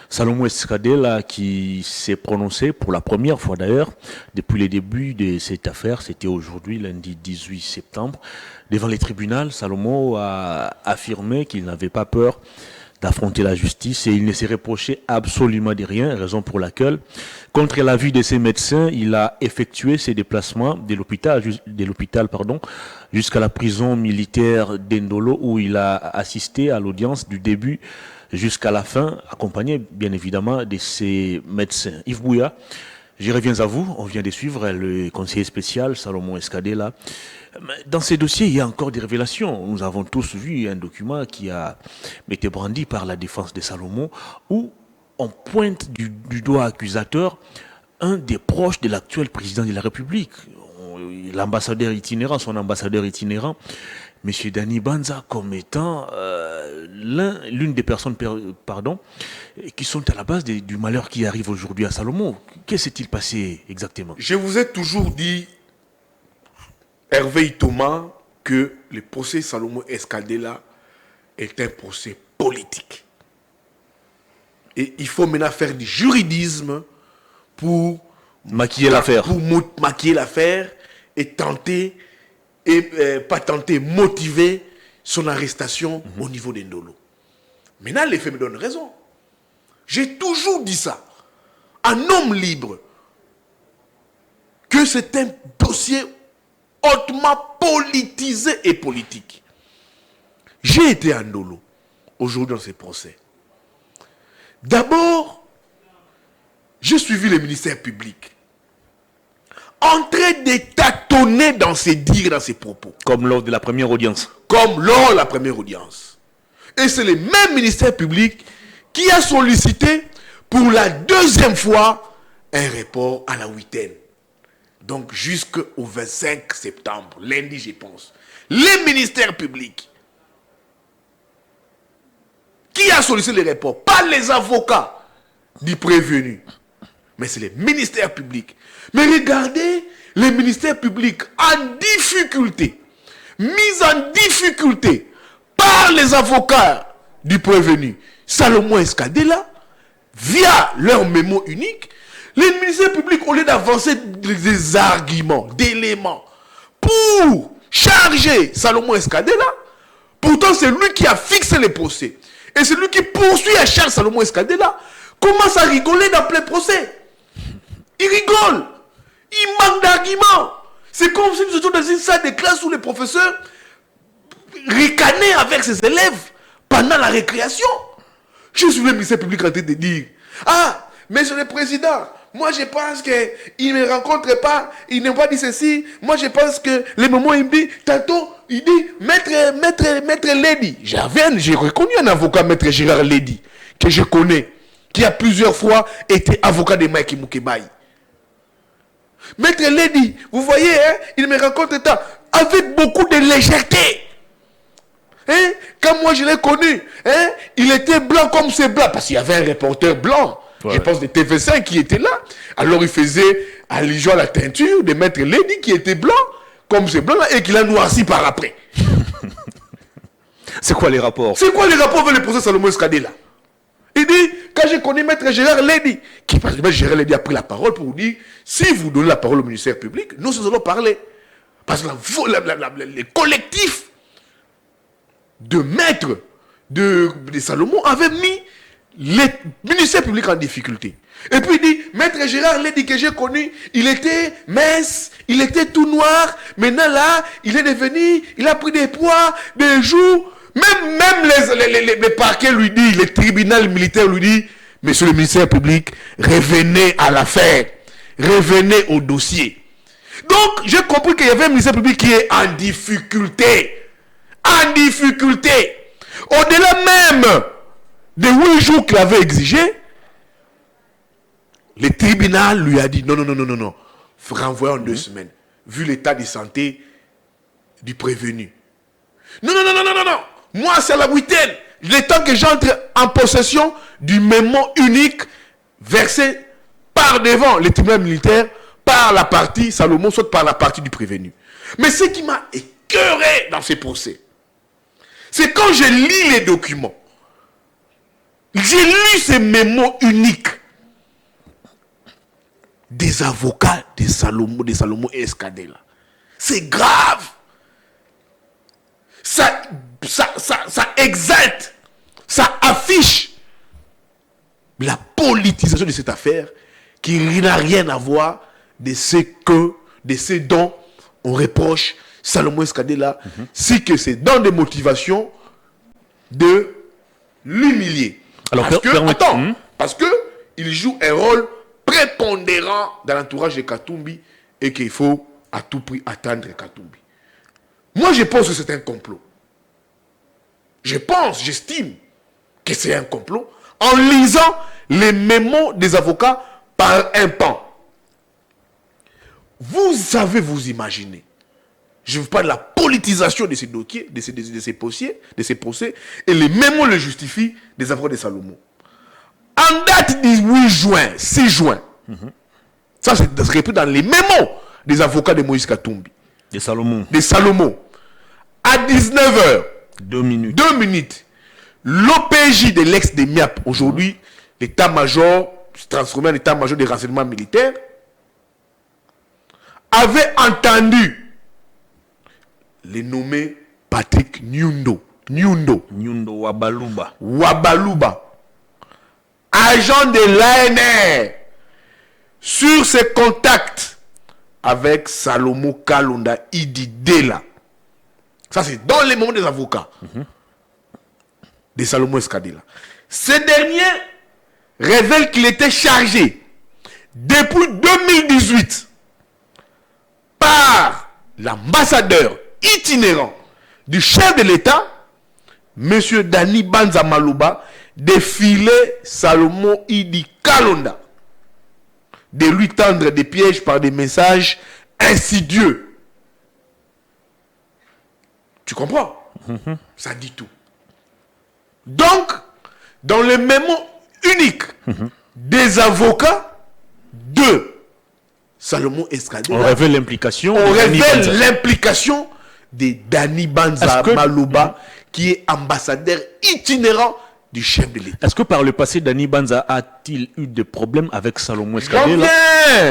Salomon Escadé là, qui s'est prononcé pour la première fois d'ailleurs depuis le début de cette affaire. C'était aujourd'hui, lundi 18 septembre. Devant les tribunaux, Salomon a affirmé qu'il n'avait pas peur d'affronter la justice et il ne s'est reproché absolument de rien, raison pour laquelle, contre l'avis de ses médecins, il a effectué ses déplacements de l'hôpital jusqu'à la prison militaire d'Ndolo où il a assisté à l'audience du début jusqu'à la fin, accompagné bien évidemment de ses médecins. Yves Bouya, j'y reviens à vous, on vient de suivre le conseiller spécial Salomon Escadé là. Dans ces dossiers, il y a encore des révélations. Nous avons tous vu un document qui a été brandi par la défense de Salomon où on pointe du doigt accusateur un des proches de l'actuel président de la République, l'ambassadeur itinérant, son ambassadeur itinérant, M. Dani Banza, comme étant l'une des personnes qui sont à la base du malheur qui arrive aujourd'hui à Salomon. Qu'est-ce qui s'est-il passé exactement? Je vous ai toujours dit Hervé Thomas que le procès Salomon Escadela est un procès politique. Et il faut maintenant faire du juridisme pour maquiller l'affaire. Pour maquiller l'affaire et tenter, pas tenter, motiver son arrestation au niveau des Ndolo. Maintenant, les faits me donnent raison. J'ai toujours dit ça. Un homme libre, que c'est un dossier hautement politisé et politique. J'ai été à Ndolo aujourd'hui dans ces procès. D'abord, j'ai suivi le ministère public en train de tâtonner dans ses dires, dans ses propos. Comme lors de la première audience. Comme lors de la première audience. Et c'est le même ministère public qui a sollicité pour la deuxième fois un report à la huitaine. Donc jusqu'au 25 septembre, lundi je pense. Le ministère public qui a sollicité le report, pas les avocats du prévenu, mais c'est le ministère public. Mais regardez les ministères publics en difficulté, mis en difficulté par les avocats du prévenu, Salomon Escadela, via leur mémo unique. Les ministères publics, au lieu d'avancer des arguments, d'éléments, pour charger Salomon Escadela, pourtant c'est lui qui a fixé les procès. Et c'est lui qui poursuit à charge Salomon Escadela, commence à rigoler dans plein procès. Il rigole. Il manque d'arguments. C'est comme si nous étions dans une salle de classe où les professeurs ricanaient avec ses élèves pendant la récréation. Je suis le ministère public en train de dire, ah, monsieur le président, moi je pense qu'il ne me rencontre pas, il n'a pas dit ceci. Moi je pense que les moments il dit, tantôt il dit, maître Lady. J'ai reconnu un avocat, maître Gérard Lady, que je connais, qui a plusieurs fois été avocat de Mike Moukebaï. Maître Lady, vous voyez, hein, il me rencontre tant, avec beaucoup de légèreté. Hein? Quand moi je l'ai connu, hein, il était blanc comme c'est blanc, parce qu'il y avait un reporter blanc, ouais. Je pense de TV5 qui était là. Alors il faisait allusion à la teinture de Maître Lady qui était blanc, comme c'est blanc là, et qui l'a noirci par après. C'est quoi les rapports? C'est quoi les rapports avec le procès Salomon Escadela? Il dit, quand j'ai connu Maître Gérard Lady, qui parce que Maître Gérard Lady a pris la parole pour dire, si vous donnez la parole au ministère public, nous allons parler. Parce que les collectifs de maîtres de Salomon avaient mis les ministères publics en difficulté. Et puis il dit, Maître Gérard Lady que j'ai connu, il était mince, il était tout noir, maintenant là, il est devenu, il a pris des poids, des joues. Même les parquets lui dit, les tribunaux militaires lui dit, monsieur le ministère public, revenez à l'affaire, revenez au dossier. Donc, j'ai compris qu'il y avait un ministère public qui est en difficulté. En difficulté. Au-delà même des 8 jours qu'il avait exigé, le tribunal lui a dit, non, renvoyez en 2 semaines, vu l'état de santé du prévenu. Non. Moi, c'est la huitaine. Le temps que j'entre en possession du mémo unique versé par devant le tribunal militaire, par la partie Salomon, soit par la partie du prévenu. Mais ce qui m'a écœuré dans ces procès, c'est quand je lis les documents, j'ai lu ces mémos uniques des avocats de Salomon et Escadela. C'est grave. Ça exalte, ça affiche la politisation de cette affaire qui n'a rien à voir de ce dont on reproche Salomon Escadela, si que c'est dans des motivations de l'humilier. Alors, parce que il joue un rôle prépondérant dans l'entourage de Katumbi et qu'il faut à tout prix attendre Katumbi. Moi, je pense que c'est un complot. J'estime que c'est un complot en lisant les mémos des avocats par un pan. Vous savez vous imaginer. Je vous parle de la politisation de ces dossiers, de ces procès, et les mémos le justifient des avocats de Salomon. En date du 6 juin, ça se répète dans les mémos des avocats de Moïse Katumbi. De Salomon. De Salomon. À 19h. 2 minutes. 2 minutes. L'OPJ de l'ex-DEMIAP, aujourd'hui, l'état-major, transformé en état-major des renseignements militaires, avait entendu les nommé Patrick Nyundo Wabaluba, agent de l'ANR, sur ses contacts avec Salomo Kalonda Ididela. Ça, c'est dans les moments des avocats de Salomo Escadela. Ce dernier révèle qu'il était chargé depuis 2018 par l'ambassadeur itinérant du chef de l'État, M. Dani Banza Maloba, de filer Salomo Idi Kalonda, de lui tendre des pièges par des messages insidieux. Tu comprends? Ça dit tout. Donc, dans le mémo unique des avocats de Salomon Escadela, on révèle l'implication. On révèle l'implication de Dani Banza Maloba, qui est ambassadeur itinérant du chef de l'État. Est-ce que par le passé, Dani Banza a-t-il eu des problèmes avec Salomon Escadela?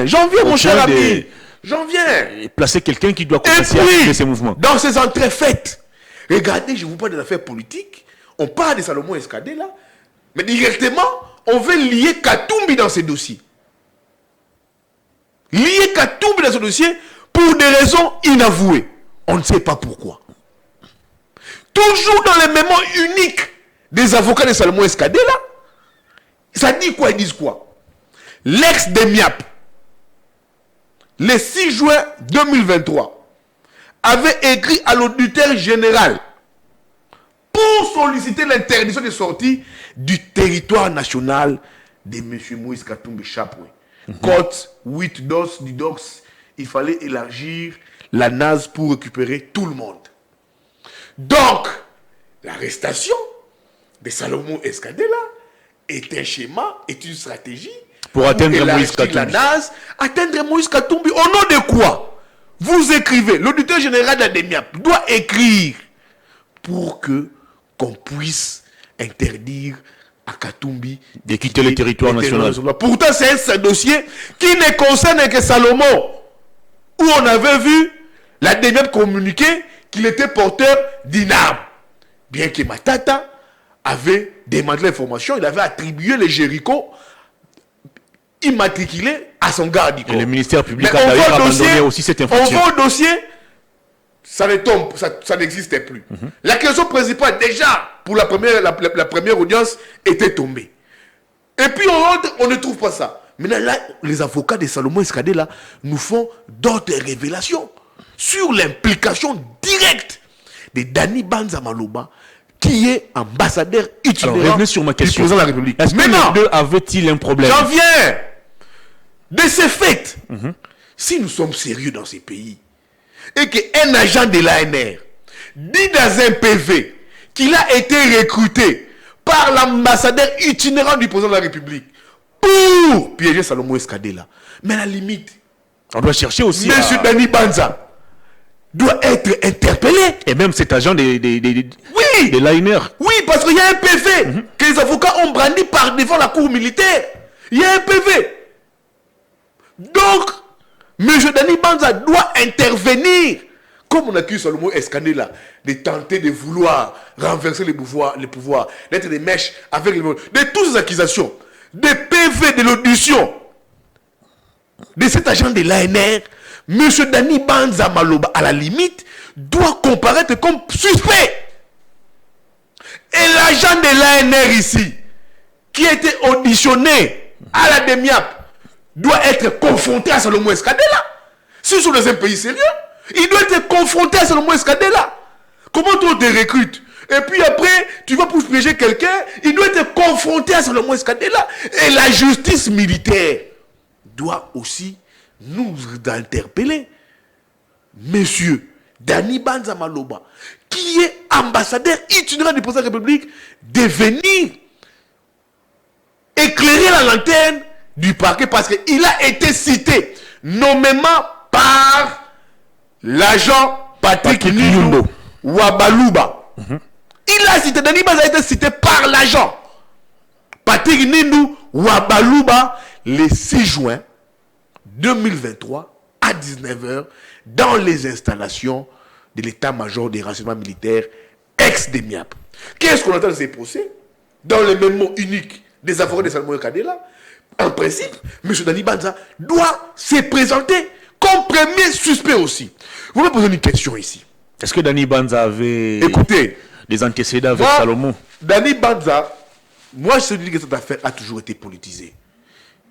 J'en viens, mon cher ami. J'en viens. Placer quelqu'un qui doit commencer à faire ces mouvements. Dans ces entrées faites, regardez, je vous parle des affaires politiques. On parle de Salomon Escadela, mais directement, on veut lier Katumbi dans ces dossiers. Lier Katumbi dans ce dossier pour des raisons inavouées. On ne sait pas pourquoi. Toujours dans les mémos uniques des avocats de Salomon Escadela, ça dit quoi? Ils disent quoi? L'ex-DEMIAP, le 6 juin 2023, avait écrit à l'auditeur général pour solliciter l'interdiction de sortie du territoire national de M. Moïse Katumbi Chapwe. Côte 8 DOS, du DOX, il fallait élargir la NAS pour récupérer tout le monde. Donc, l'arrestation de Salomon Escadela est un schéma, est une stratégie pour atteindre Moïse la Katumbi. NAS, atteindre Moïse Katumbi. Au nom de quoi? Vous écrivez, l'auditeur général de la DEMIAP doit écrire pour que qu'on puisse interdire à Katumbi de quitter le territoire national. Pourtant, c'est un dossier qui ne concerne que Salomon, où on avait vu la DEMIAP communiquer qu'il était porteur d'une arme. Bien que Matata avait demandé l'information, il avait attribué les Jéricho immatriculés à son garde du corps. Et le ministère public a d'ailleurs abandonné aussi cette information. On voit au dossier, ça ne tombe, ça n'existait plus. La question principale, déjà, pour la première audience, était tombée. Et puis, on ne trouve pas ça. Maintenant, là, les avocats de Salomon Escadela nous font d'autres révélations sur l'implication directe de Dani Banza Maloba, qui est ambassadeur itinérant sur ma question. du président de la République. Est-ce que les deux avaient-ils un problème? J'en viens. De ces faits, si nous sommes sérieux dans ces pays, et qu'un agent de l'ANR dit dans un PV qu'il a été recruté par l'ambassadeur itinérant du président de la République pour piéger Salomon Escadela, mais à la limite, on doit chercher aussi Monsieur Dani Banza doit être interpellé. Et même cet agent de l'ANR. Oui, parce qu'il y a un PV que les avocats ont brandi devant la cour militaire. Il y a un PV. Donc, M. Dani Banza doit intervenir. Comme on accuse Salomon Escadela de tenter de vouloir renverser les pouvoirs, d'être des mèches avec les... De toutes ces accusations, des PV de l'audition de cet agent de l'ANR, M. Dani Banza Maloba, à la limite, doit comparaître comme suspect. Et l'agent de l'ANR ici, qui a été auditionné à la DEMIAP, doit être confronté à Salomon Escadela. Si sont dans un pays sérieux, il doit être confronté à Salomon Escadela. Comment toi te recrutes? Et puis après, tu vas pour piéger quelqu'un, il doit être confronté à Salomon Escadela. Et la justice militaire doit aussi nous interpeller. Monsieur Dani Banza Maloba, qui est ambassadeur itinérant du président de la République, de venir éclairer la lanterne du parquet parce qu'il a été cité nommément par l'agent Patrick Nindo Wabaluba. Il a cité, Dani Banza a été cité par l'agent Patrick Nindo Wabaluba le 6 juin 2023 à 19h dans les installations de l'état-major des renseignements militaires ex-DEMIAP. Qu'est-ce qu'on entend de ces procès? Dans le mémo unique des avocats de Salomon Kadela, en principe, M. Dani Banza doit se présenter comme premier suspect aussi. Vous me posez une question ici. Est-ce que Dani Banza avait des antécédents avec Salomon? Dani Banza, moi je dis que cette affaire a toujours été politisée.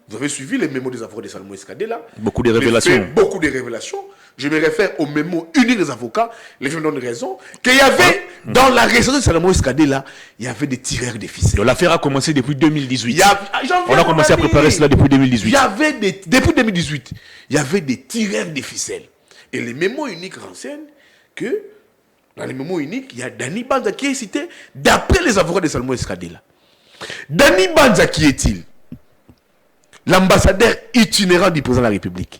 Vous avez suivi les mémos des avocats de Salomon Kadela. Beaucoup de révélations. Beaucoup de révélations. Je me réfère au mémo unique des avocats. Les gens me donnent raison. Qu'il y avait, dans la résidence de Salomon Kadela, il y avait des tireurs de ficelles. L'affaire a commencé depuis 2018. On a commencé à préparer cela depuis 2018. Il y avait depuis 2018, il y avait des tireurs de ficelles. Et les mémos uniques renseignent que, dans les mémos uniques, il y a Dani Banza qui est cité d'après les avocats de Salomon Kadela. Dani Banza, qui est-il? L'ambassadeur itinérant du président de la République.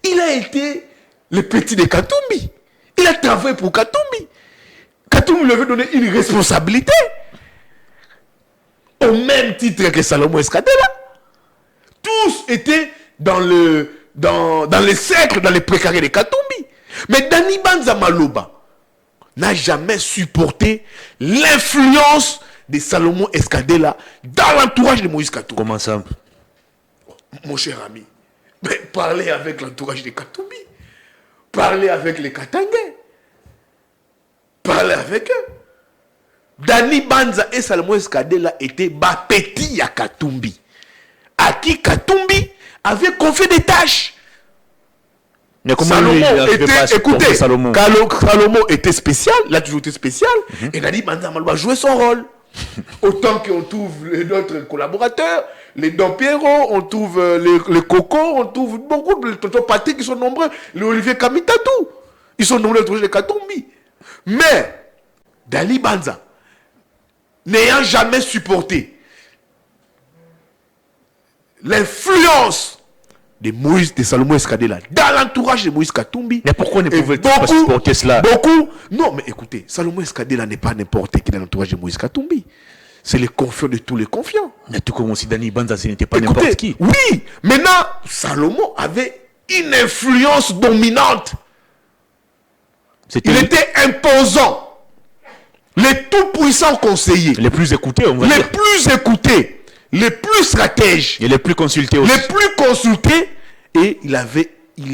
Il a été le petit de Katumbi. Il a travaillé pour Katumbi. Katumbi lui avait donné une responsabilité. Au même titre que Salomon Kadela. Tous étaient dans les cercles, dans les précarés de Katumbi. Mais Dani Banza Maloba n'a jamais supporté l'influence de Salomon Kadela dans l'entourage de Moïse Katumbi. Comment ça? Mon cher ami, mais parlez avec l'entourage de Katumbi. Parlez avec les Katangais. Parlez avec eux. Dani Banza et Salomon Kadela étaient petits à Katumbi. À qui Katumbi avait confié des tâches. Mais comment Salomon était spécial, il a toujours été spécial. Et Dani Banza a joué son rôle. Autant qu'on trouve d'autres collaborateurs, les Don Pierrot, on trouve les Coco, on trouve beaucoup de tontons Patrick qui sont nombreux, les Olivier Kamitatou, ils sont nombreux de les Katumbi. Mais Dani Banza, n'ayant jamais supporté l'influence de Salomon Kadela dans l'entourage de Moïse Katumbi. Mais pourquoi ne pouvait-il pas supporter cela? Non, mais écoutez, Salomon Kadela n'est pas n'importe qui dans l'entourage de Moïse Katumbi. C'est le confiant de tous les confiants. Mais tout comme aussi Dani Banza, ce n'était pas n'importe qui. Oui, maintenant, Salomon avait une influence dominante. Il était imposant. Le tout-puissant conseiller. Les plus écoutés, on va dire. Les plus écoutés. Les plus stratèges. Et les plus consultés aussi. Les plus consultés. Et il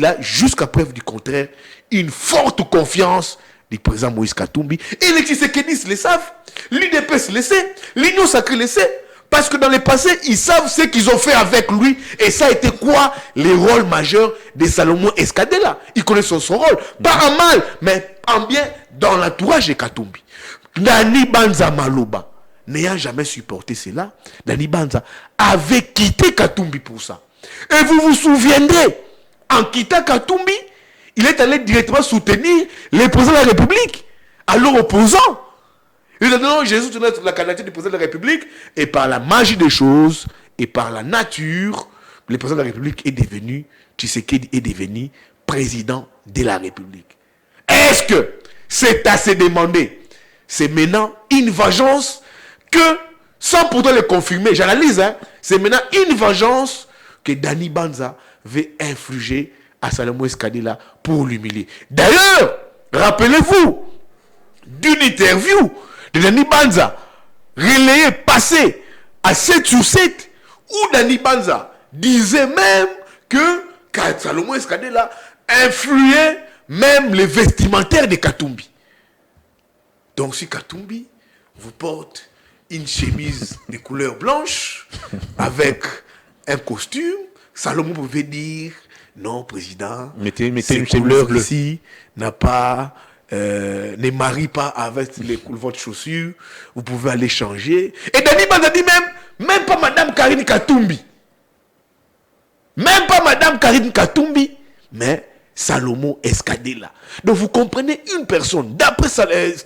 a, jusqu'à preuve du contraire, une forte confiance du président Moïse Katumbi. Et les Tshisekedi le savent. L'UDPS le sait. L'Union sacrée le sait. Parce que dans le passé, ils savent ce qu'ils ont fait avec lui. Et ça a été quoi? Les rôles majeurs de Salomon Kadela. Ils connaissent son rôle. Pas en mal, mais en bien dans l'entourage de Katumbi. Dani Banza Maloba, n'ayant jamais supporté cela, Dani Banza avait quitté Katumbi pour ça. Et vous vous souviendrez, en quittant Katumbi, il est allé directement soutenir le président de la République, alors opposant. Il a dit non, Jésus soutient la candidature du président de la République, et par la magie des choses, et par la nature, le président de la République est devenu, Tshisekedi est devenu président de la République. Est-ce que c'est à se demander? C'est maintenant une vengeance que, sans pourtant le confirmer, j'analyse, c'est maintenant une vengeance que Dani Banza veut infliger à Salomon Kadela pour l'humilier. D'ailleurs, rappelez-vous d'une interview de Dani Banza relayée, passée à 7 sur 7, où Dani Banza disait même que Salomon Kadela influait même les vestimentaires de Katumbi. Donc si Katumbi vous porte une chemise de couleur blanche avec un costume, Salomon pouvait dire non, président, mettez une couleur ici n'a pas, ne marie pas avec votre chaussure, vous pouvez aller changer. Et Dani Banza dit même pas Madame Karine Katumbi, mais Salomon Kadela. Donc vous comprenez une personne, d'après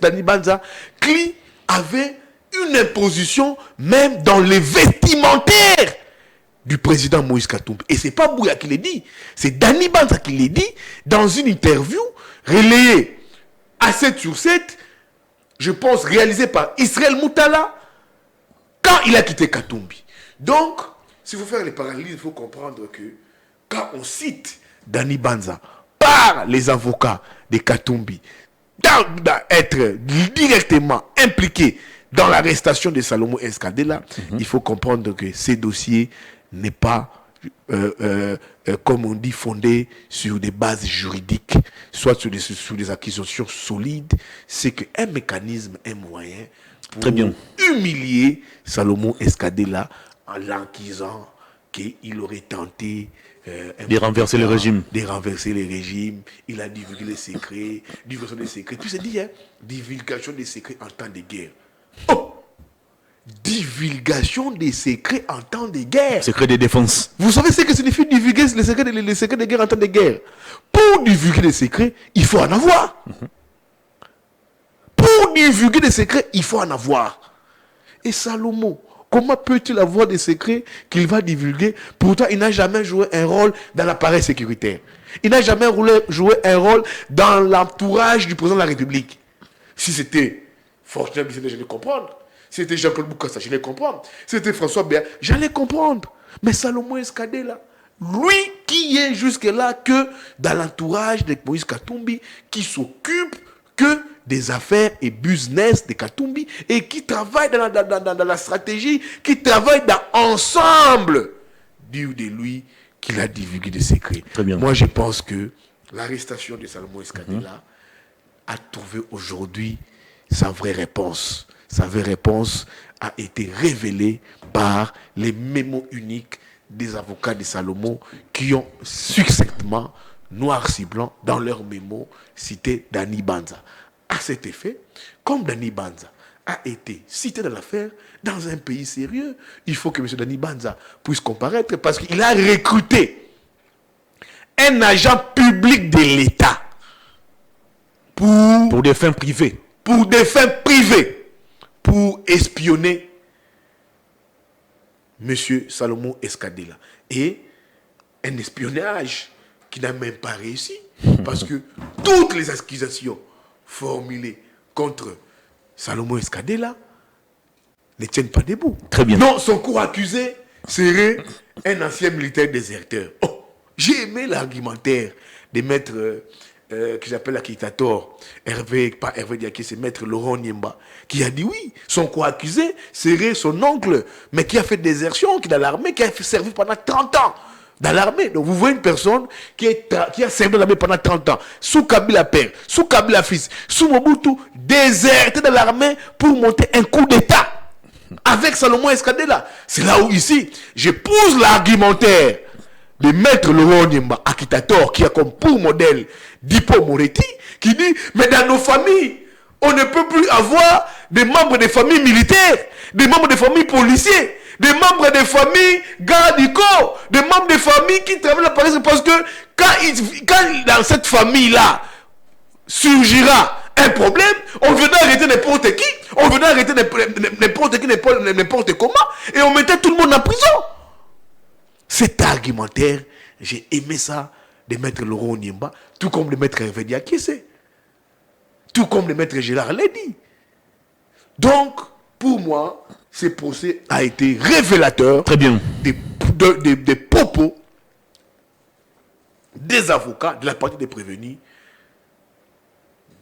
Dani Banza, qui avait une imposition même dans les vestimentaires du président Moïse Katumbi. Et c'est pas Bouya qui l'a dit, c'est Dani Banza qui l'a dit dans une interview relayée à 7 sur 7, je pense réalisée par Israël Moutala, quand il a quitté Katumbi. Donc, s'il faut faire les parallèles, il faut comprendre que quand on cite Dani Banza par les avocats de Katumbi, d'être directement impliqué dans l'arrestation de Salomon Escadela, il faut comprendre que ces dossiers n'est pas, comme on dit, fondé sur des bases juridiques, soit sur des accusations solides. C'est qu'un mécanisme, un moyen pour humilier Salomon Escadela en l'accusant qu'il aurait tenté de renverser le régime. De renverser les régimes. Il a divulgué les secrets, divulgation des secrets. Puis c'est dit, divulgation des secrets en temps de guerre. Oh! Divulgation des secrets en temps de guerre. Secret de défense. Vous savez ce que signifie divulguer les secrets de guerre en temps de guerre? Pour divulguer des secrets, il faut en avoir. Pour divulguer des secrets, il faut en avoir. Et Salomon, comment peut-il avoir des secrets qu'il va divulguer? Pourtant, il n'a jamais joué un rôle dans l'appareil sécuritaire. Il n'a jamais joué un rôle dans l'entourage du président de la République. Si c'était Fortuné Bissé, je vais comprendre. Si c'était Jean-Claude Boukassa, je vais comprendre. Si c'était François Béat, j'allais comprendre. Mais Salomon Escadela, lui qui est jusque-là que dans l'entourage de Moïse Katumbi, qui s'occupe que des affaires et business de Katumbi et qui travaille dans la stratégie, qui travaille dans ensemble, dit de lui qu'il a divulgué des secrets. Moi, je pense que l'arrestation de Salomon Escadela a trouvé aujourd'hui sa vraie réponse. Sa vraie réponse a été révélée par les mémos uniques des avocats de Salomon qui ont succinctement, noir sur blanc, dans leurs mémos, cité Dani Banza. À cet effet, comme Dani Banza a été cité dans l'affaire, dans un pays sérieux, il faut que M. Dani Banza puisse comparaître parce qu'il a recruté un agent public de l'État pour des fins privées. Pour des fins privées. Pour espionner M. Salomon Escadela. Et un espionnage qui n'a même pas réussi. Parce que toutes les accusations formulées contre Salomon Escadela ne tiennent pas debout. Très bien. Non, son co-accusé serait un ancien militaire déserteur. Oh, j'ai aimé l'argumentaire de maître... que j'appelle l'acquittateur, pas Hervé Diaké, c'est maître Laurent Niemba, qui a dit oui, son co-accusé serait son oncle, mais qui a fait désertion, qui est dans l'armée, qui a servi pendant 30 ans dans l'armée. Donc vous voyez une personne qui a servi dans l'armée pendant 30 ans, sous Kabila père, sous Kabila fils, sous Mobutu, déserté dans l'armée pour monter un coup d'État avec Salomon Escadela. C'est là où ici, je pose l'argumentaire de maître Laurent Niemba, acquittateur, qui a comme pour modèle Dipo Moretti, qui dit, mais dans nos familles, on ne peut plus avoir des membres des familles militaires, des membres des familles policiers, des membres des familles garde du corps, des membres des familles qui travaillent à Paris, parce que quand dans cette famille-là surgira un problème, on venait arrêter n'importe qui, on venait arrêter n'importe qui, n'importe comment, et on mettait tout le monde en prison. Cet argumentaire, j'ai aimé ça de maître Laurent Niemba, tout comme de maître Hervé Diaké, tout comme de maître Gérard l'a dit. Donc, pour moi, ce procès a été révélateur. Très bien. Des propos des avocats, de la partie des prévenus,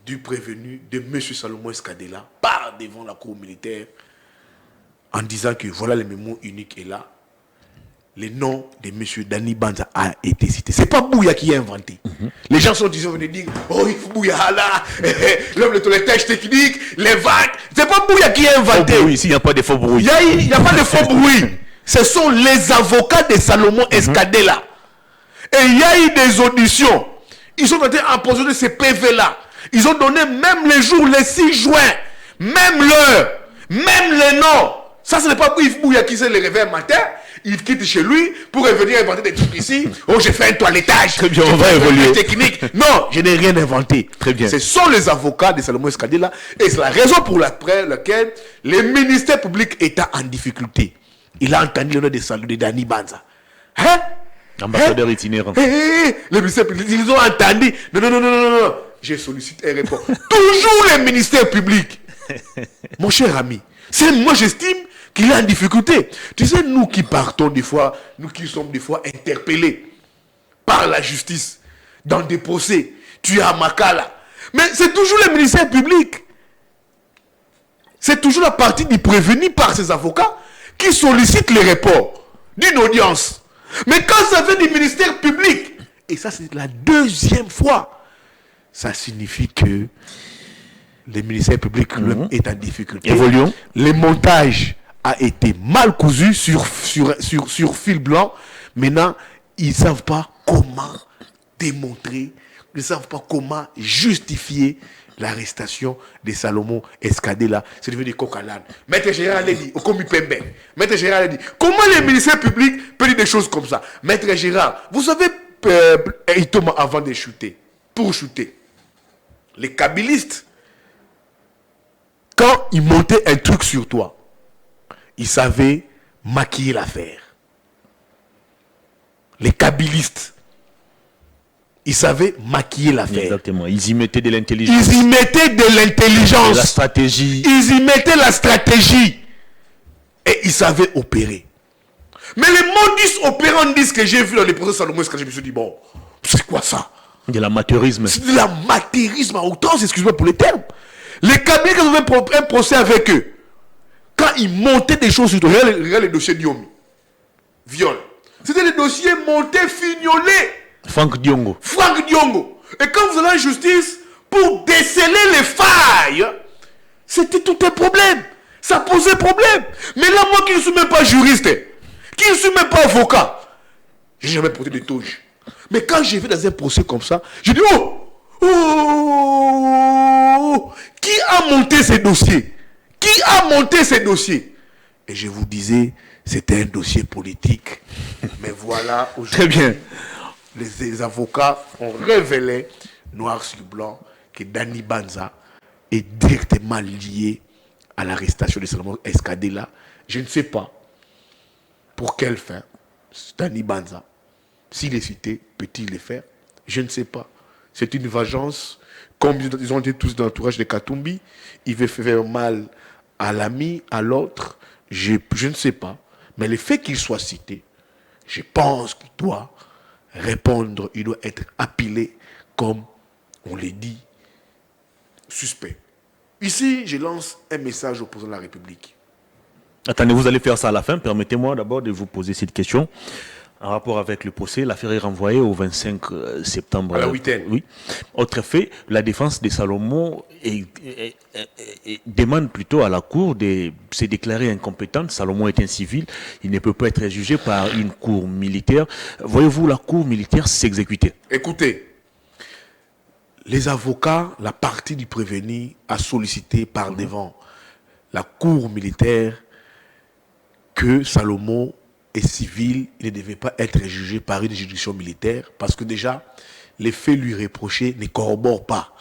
du prévenu de M. Salomon Escadela, par devant la cour militaire, en disant que voilà le mémo unique est là. Le nom de M. Dani Banza a été cité. Ce n'est pas Bouya qui a inventé. Les gens sont venus dire, oh, il faut Bouya là, l'homme de tous les tâches techniques, les vagues. Ce n'est pas Bouya qui a inventé. Faux bruit, ici, il n'y a pas de faux bruit. Il n'y a pas de faux bruit. Ce sont les avocats de Salomon Escadela. Et il y a eu des auditions. Ils sont en train d'empoisonner ces PV-là. Ils ont donné même les jours, les 6 juin, même l'heure, même les noms. Ça, ce n'est pas Yves Bouya qui s'est levé un matin. Il quitte chez lui pour revenir inventer des trucs ici. Oh, j'ai fait un toilettage. Très bien, on va évoluer. Technique. Non, je n'ai rien inventé. Très bien. Ce sont les avocats de Salomon Escadela. Et c'est la raison pour laquelle le ministère public est en difficulté. Il a entendu le nom de Dani Banza. Hein? Ambassadeur itinérant. Les ministères publics, ils ont entendu. Non. J'ai sollicité un report. Toujours les ministères publics. Mon cher ami, moi j'estime qu'il est en difficulté. Tu sais, nous qui partons des fois, nous qui sommes des fois interpellés par la justice dans des procès, tu es à Makala. Mais c'est toujours les ministères publics. C'est toujours la partie du prévenu par ses avocats qui sollicitent les reports d'une audience. Mais quand ça vient du ministère public, et ça c'est la deuxième fois, ça signifie que le ministère public lui-même est en difficulté. Évoluons. Le montage a été mal cousu sur fil blanc. Maintenant, ils ne savent pas comment démontrer, ils ne savent pas comment justifier l'arrestation de Salomon Escadé-là. C'est devenu des coq à l'âne. Maître Gérard l'a dit, au commis Pembe. Maître Gérard l'a dit, comment les ministères publics peuvent dire des choses comme ça? Maître Gérard, vous savez, avant de shooter, pour shooter, les kabylistes, quand ils montaient un truc sur toi, ils savaient maquiller l'affaire. Les kabylistes, ils savaient maquiller l'affaire. Exactement. Ils y mettaient de l'intelligence. Ils y mettaient de l'intelligence. La stratégie. Ils y mettaient la stratégie. Et ils savaient opérer. Mais les modus opérandis que j'ai vu dans les procès Salomon Escadé, je me suis dit, bon, c'est quoi ça? De l'amateurisme. C'est de l'amateurisme à outrance, excuse-moi pour les termes. Les cabinets qui ont fait un procès avec eux, quand ils montaient des choses sur toi, regarde les dossiers Diomi. Viol. C'était des dossiers montés, fignolés. Franck Diongo. Et quand vous allez en justice, pour déceler les failles, c'était tout un problème. Ça posait problème. Mais là, moi qui ne suis même pas juriste, qui ne suis même pas avocat, j'ai jamais porté de touche. Mais quand j'ai vu dans un procès comme ça, j'ai dit, qui a monté ces dossiers? Qui a monté ces dossiers? Et je vous disais, c'était un dossier politique. Mais voilà, aujourd'hui, Très bien. Les avocats ont révélé, noir sur blanc, que Danny Banza est directement lié à l'arrestation de Salomon Escadé-là. Je ne sais pas pour quelle fin. Danny Banza, s'il est cité, peut-il le faire? Je ne sais pas. C'est une vengeance. Comme ils ont été tous dans l'entourage de Katumbi, il veut faire mal à l'ami, à l'autre. Je ne sais pas. Mais le fait qu'il soit cité, je pense qu'il doit répondre, il doit être appelé comme on l'a dit, suspect. Ici, je lance un message au président de la République. Attendez, vous allez faire ça à la fin. Permettez-moi d'abord de vous poser cette question. En rapport avec le procès, l'affaire est renvoyée au 25 septembre. À la huitaine. Oui. Autre fait, la défense de Salomon demande plutôt à la Cour de se déclarer incompétente. Salomon est un civil, il ne peut pas être jugé par une cour militaire. Voyez-vous la cour militaire s'exécuter? Écoutez, les avocats, la partie du prévenu a sollicité par devant la cour militaire que Salomon est civil, il ne devait pas être jugé par une juridiction militaire parce que déjà, les faits lui reprochés ne corroborent pas.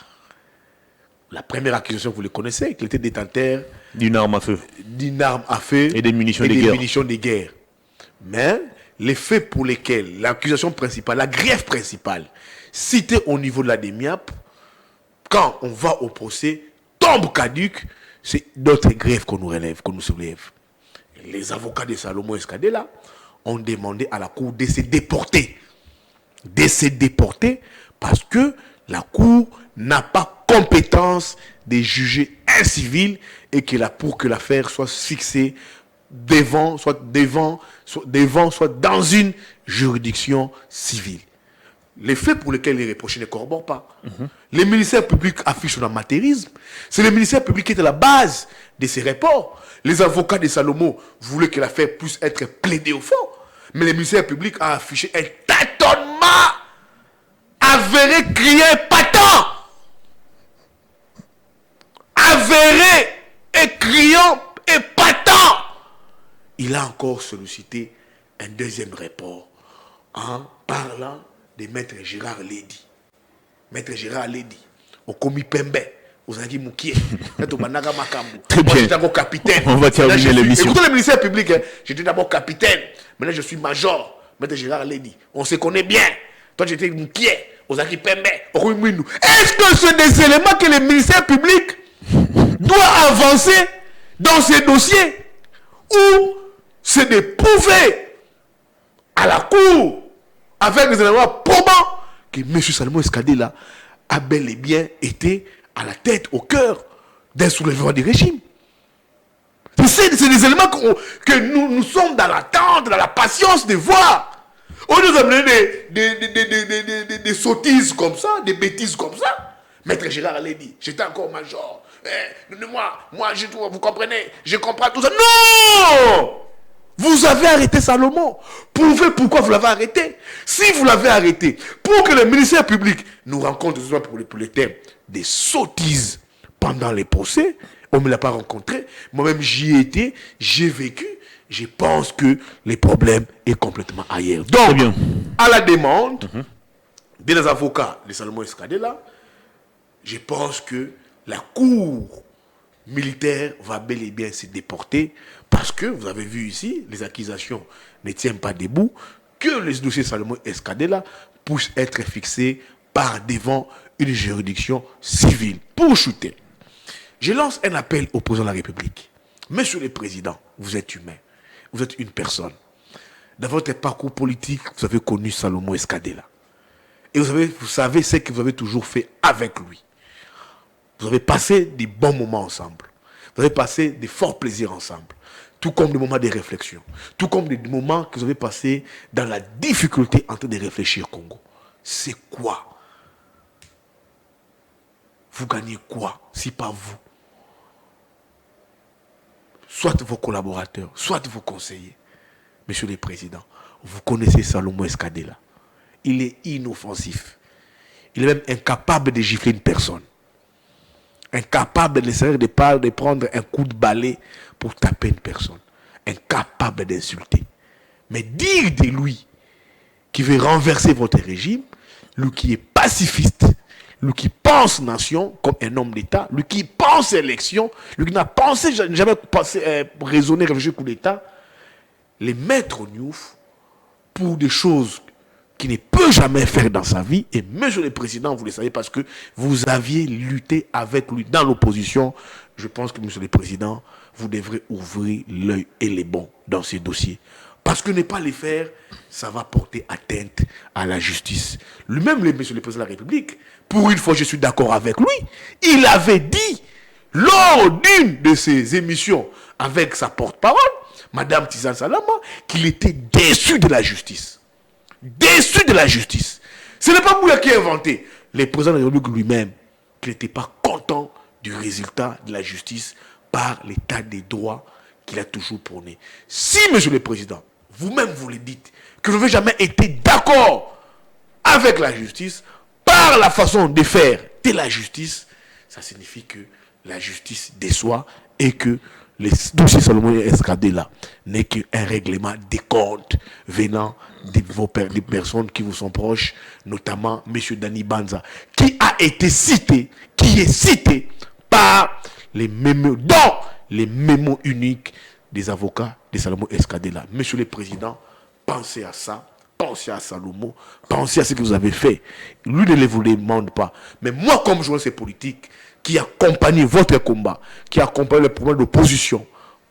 La première accusation, vous le connaissez, qu'il était détenteur d'une arme à feu. Et des munitions de guerre. Mais les faits pour lesquels l'accusation principale, la greffe principale, citée au niveau de la DEMIAP, quand on va au procès, tombe caduque, c'est d'autres greffes qu'on nous relève, qu'on nous soulève. Les avocats de Salomon Escadé là ont demandé à la cour de se déporter. De se déporter parce que la cour n'a pas compétence de juger un civil et pour que l'affaire soit fixée soit dans une juridiction civile. Les faits pour lesquels les reprochés ne corroborent pas. Les ministères publics affichent son amateurisme. C'est le ministère public qui est à la base de ces rapports. Les avocats de Salomon voulaient que l'affaire puisse être plaidée au fond. Mais le ministère public a affiché un tâtonnement avéré, crié, patent. Avéré et criant et patent. Il a encore sollicité un deuxième rapport en parlant de Maître Gérard Ledi. Maître Gérard Ledi, au commis Pembe, aux Agi Moukié, au Managa Makambu. Moi, j'étais capitaine. On va terminer l'émission. Écoutez le ministère public, j'étais d'abord capitaine, maintenant je suis major. Maître Gérard l'a dit. On se connaît bien. Toi, j'étais inquiet. Aux acquis Pembe, est-ce que c'est des éléments que le ministère public doit avancer dans ces dossiers ou c'est de prouver à la cour avec des éléments probants que M. Salomon Escadé là a bel et bien été à la tête, au cœur d'un soulèvement du régime. C'est des éléments que nous sommes dans l'attente, dans la patience de voir. On nous a amené des sottises comme ça, des bêtises comme ça. Maître Gérard l'a dit, j'étais encore major. Moi, vous comprenez, je comprends tout ça. Non! Vous avez arrêté Salomon. Prouvez pourquoi vous l'avez arrêté. Si vous l'avez arrêté, pour que le ministère public nous rencontre pour les thèmes des sottises pendant les procès, on ne me l'a pas rencontré. Moi-même, j'y ai été, j'ai vécu. Je pense que le problème est complètement ailleurs. Donc, à la demande des avocats de Salomon Escadé là, je pense que la cour militaire va bel et bien se déporter parce que, vous avez vu ici, les accusations ne tiennent pas debout, que les dossiers Salomon Escadé là puissent être fixés par devant une juridiction civile pour shooter. Je lance un appel au président de la République. Monsieur le Président, vous êtes humain. Vous êtes une personne. Dans votre parcours politique, vous avez connu Salomon Escadé là. Et vous savez ce que vous avez toujours fait avec lui. Vous avez passé des bons moments ensemble. Vous avez passé des forts plaisirs ensemble. Tout comme des moments de réflexion. Tout comme des moments que vous avez passés dans la difficulté en train de réfléchir Congo. C'est quoi? Vous gagnez quoi si pas vous? Soit vos collaborateurs, soit vos conseillers. Monsieur le Président, vous connaissez Salomon Escadé là. Il est inoffensif. Il est même incapable de gifler une personne. Incapable de prendre un coup de balai pour taper une personne. Incapable d'insulter. Mais dire de lui qui veut renverser votre régime, lui qui est pacifiste, lui qui pense nation comme un homme d'État, lui qui pense élection, lui qui n'a jamais raisonné, réfléchi coup d'État, les mettre au Niouf pour des choses qu'il ne peut jamais faire dans sa vie. Et monsieur le Président, vous le savez parce que vous aviez lutté avec lui dans l'opposition. Je pense que monsieur le Président, vous devrez ouvrir l'œil et les bons dans ces dossiers. Parce que ne pas les faire, ça va porter atteinte à la justice. Lui-même, monsieur le Président de la République, pour une fois, je suis d'accord avec lui, il avait dit, lors d'une de ses émissions avec sa porte-parole, Madame Tizane Salama, qu'il était déçu de la justice. Déçu de la justice. Ce n'est pas Bouya qui a inventé. Le président de la République lui-même, qu'il n'était pas content du résultat de la justice par l'état des droits qu'il a toujours prôné. Si, monsieur le Président, vous-même vous le dites, que vous n'avez jamais été d'accord avec la justice, par la façon de faire de la justice, ça signifie que la justice déçoit et que le dossier Salomon Escadé là n'est qu'un règlement des comptes venant des personnes qui vous sont proches, notamment M. Dani Banza, qui a été cité, qui est cité par les mémos, dans les mémos uniques des avocats de Salomon Escadé là. Monsieur le Président, pensez à ça. Pensez à Salomon, pensez à ce que vous avez fait. Lui ne vous le demande pas. Mais moi, comme journaliste politique, qui accompagne votre combat, qui accompagne le problème d'opposition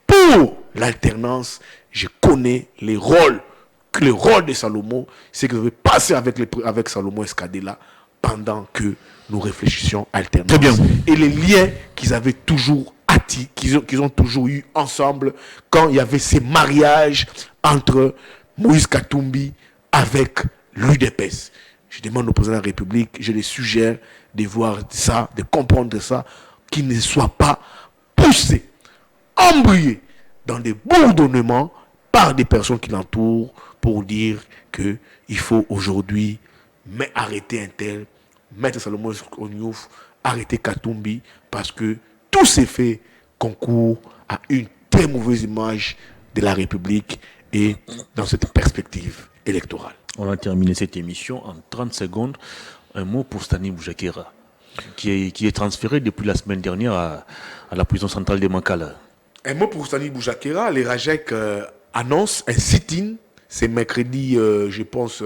pour l'alternance, je connais les rôles. Que le rôle de Salomon, c'est que vous avez passé avec Salomon Escadé là pendant que nous réfléchissions à l'alternance. Très bien. Et les liens qu'ils avaient toujours qu'ils ont toujours eu ensemble quand il y avait ces mariages entre Moïse Katumbi avec l'UDPS. Je demande au président de la République, je les suggère de voir ça, de comprendre ça, qu'il ne soit pas poussé, embrouillé dans des bourdonnements par des personnes qui l'entourent pour dire qu'il faut aujourd'hui arrêter un tel, mettre Salomon Onyouf, arrêter Katumbi, parce que tous ces faits concourent à une très mauvaise image de la République et dans cette perspective électorale. On a terminé cette émission en 30 secondes. Un mot pour Stani Boujakera, qui est transféré depuis la semaine dernière à la prison centrale de Makala. Un mot pour Stani Boujakera. Les Rajek annoncent un sit-in c'est mercredi, je pense,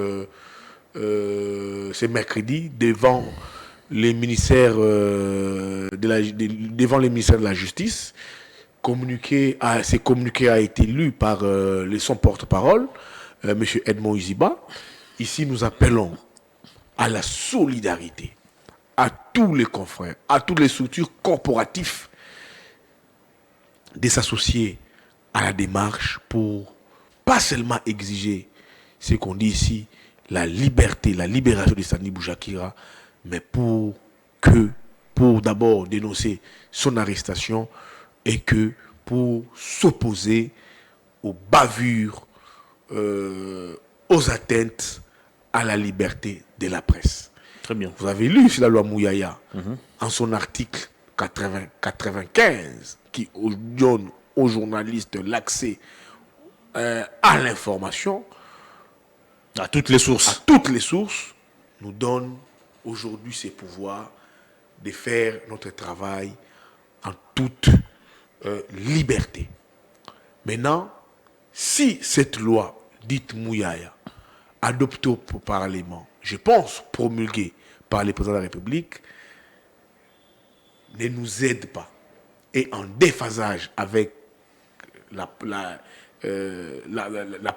c'est mercredi, devant les ministères, devant les ministères de la Justice. Ces communiqués a été lu par son porte-parole, M. Edmond Uziba. Ici, nous appelons à la solidarité, à tous les confrères, à toutes les structures corporatives de s'associer à la démarche pour pas seulement exiger ce qu'on dit ici, la liberté, la libération de Sani Boujakira, mais pour d'abord dénoncer son arrestation et que pour s'opposer aux bavures, aux atteintes à la liberté de la presse. Très bien. Vous avez lu sur la loi Mouyaya, en son article 95, qui donne aux journalistes l'accès à l'information, à toutes les sources. Nous donne aujourd'hui ces pouvoirs de faire notre travail en toute liberté. Maintenant, si cette loi dite Mouyaya, adoptée au Parlement, je pense promulguée par le président de la République, ne nous aide pas et en déphasage avec la